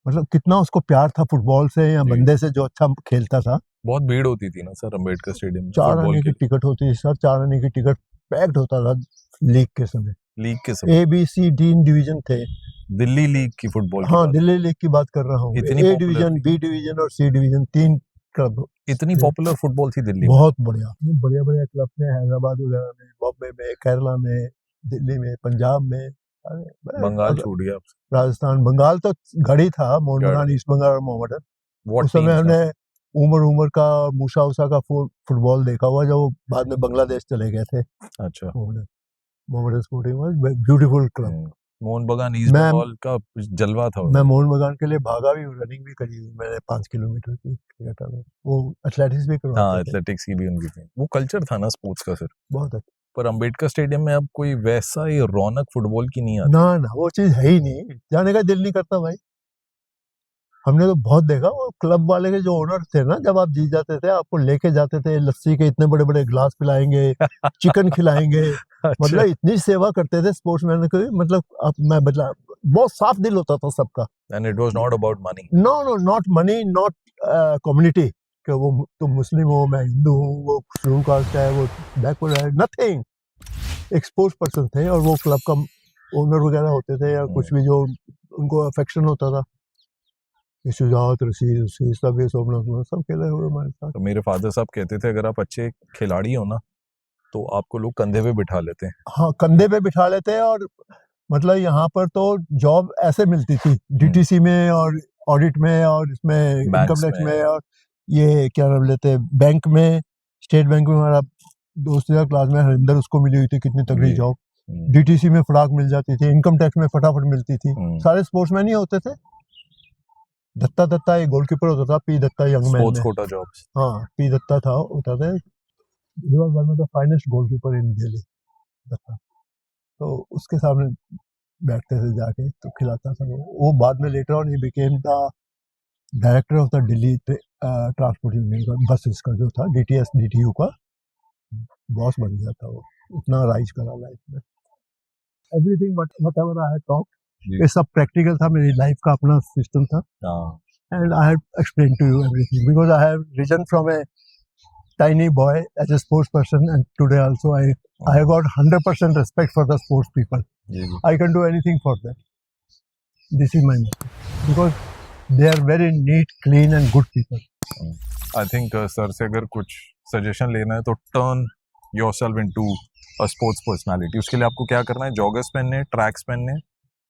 मतलब कितना उसको प्यार था फुटबॉल से या जी। बंदे से जो अच्छा खेलता था। बहुत भीड़ होती थी ना सर अम्बेडकर स्टेडियम में 4 फुटबॉल आने के की टिकट होती थी सर, 4 आने की टिकट पैक्ड होता था लीग के समय। लीग के समय। A B C D division थे। दिल्ली लीग की फुटबॉल की हाँ, बात। दिल्ली लीग की बात कर रहा हूँ। इतनी ए popular डिवीजन, थी? बी डिवीजन और सी डिवीजन 3 क्लब इतनी थे। पॉपुलर फुटबॉल थी दिल्ली में? बहुत बढ़िया, बढ़िया बढ़िया क्लब थे हैदराबाद वगैरह में, बॉम्बे में, केरला में, दिल्ली में, पंजाब में। अरे बंगाल छूट गया आपसे। राजस्थान, बंगाल तो गढ़ी था, मोहन गढ़। बगान, ईस्ट बंगाल और मोहम्मदन। What उस समय teams हमने हैं? उमर का, मूसा उसा का फुटबॉल देखा हुआ, जो बाद में बांग्लादेश चले गए थे। अच्छा। Mohammedan sporting was beautiful club. Mohan बगान ईस्ट मैं बंगाल का जलवा था मैं मोहन बगान के लिए भागा भी, रनिंग भी करी हुई मैंने 5 किलोमीटर की कोलकाता में। वो एथलेटिक्स भी हाँ, करवाते थे। एथलेटिक्स की भी उनकी थी। वो कल्चर था ना स्पोर्ट्स का सर। बहुत अच्छा। पर अम्बेडकर स्टेडियम में अब कोई वैसा ही रौनक फुटबॉल की नहीं आती। ना वो चीज है ही नहीं, जाने का दिल नहीं करता भाई। हमने तो बहुत देखा, वो क्लब वाले के जो ओनर थे ना, जब आप जीत जाते थे आपको लेके जाते थे, लस्सी के इतने बड़े बड़े गिलास पिलाएंगे, चिकन खिलाएंगे, मतलब इतनी सेवा करते थे स्पोर्ट्समैन की, मतलब अब मैं बदला, बहुत साफ दिल होता था सबका। And it was not about money. No, not money, not community, कि वो तुम मुस्लिम हो, मैं हिंदू हूँ, वो शेड्यूल कास्ट है, वो बैकवर्ड है, नथिंग। एक स्पोर्ट्स पर्सन थे और वो क्लब का ओनर वगैरह होते थे या कुछ भी, जो उनको अफेक्शन होता था। शुजात, रशीद, सब ये सब खेले हुए हमारे साथ। तो मेरे फादर साहब कहते थे अगर आप अच्छे खिलाड़ी हो ना तो आपको लोग कंधे पे बिठा लेते हैं। हाँ, कंधे पे बिठा लेते हैं, और मतलब यहाँ पर तो जॉब ऐसे मिलती थी डीटीसी में और ऑडिट में और इसमें इनकम टैक्स में, और ये क्या नाम लेते, बैंक में, स्टेट बैंक में। हमारा दोस्त था क्लास में हरिंदर, उसको मिली हुई थी कितनी तगड़ी जॉब। डीटीसी में फटाक मिल जाती थी, इनकम टैक्स में फटाफट मिलती थी। सारे स्पोर्ट्समैन ही होते थे। दत्ता एक गोलकीपर होता था, पी दत्ता यंग मैन में। Quota jobs. हाँ, पी दत्ता था, होता था। He was one of the finest goalkeeper in Delhi, Datta. तो उसके सामने बैठते थे जाके, तो खिलाता था वो। बाद में letter on he became the director of the Delhi transport union का, बस इसका जो था, डीटीएस डीटीयू का बॉस बन गया था वो। इतना राइज करा लाइफ में। Everything whatever I had talk, ये सब प्रैक्टिकल था, मेरी लाइफ का अपना सिस्टम था। And I have explain to you everything because I have reason from a tiny boy as a sports person, and today also I got 100% respect for the sports people. I can do anything for them. This is my message, because they are very neat, clean and good people. I think sir से अगर कुछ suggestion लेना है तो turn yourself into a sports personality. उसके लिए आपको क्या करना है, जॉगर्स पहनने, ट्रैक्स पहनने,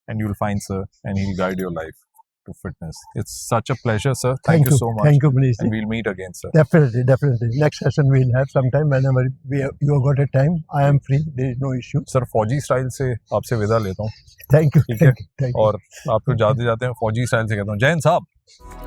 and you'll find sir and he'll guide your life to fitness. It's such a pleasure, sir. Thank you so much. Thank you, Manish. And we'll meet again, sir. Definitely. Next session we'll have sometime whenever you have got a time. I am free. There is no issue. Sir, फौजी style से आपसे विदा लेता हूँ। Thank you. ठीक है। और आपको जाते जाते हैं फौजी स्टाइल से कहता हूँ, जय हिंद साहब।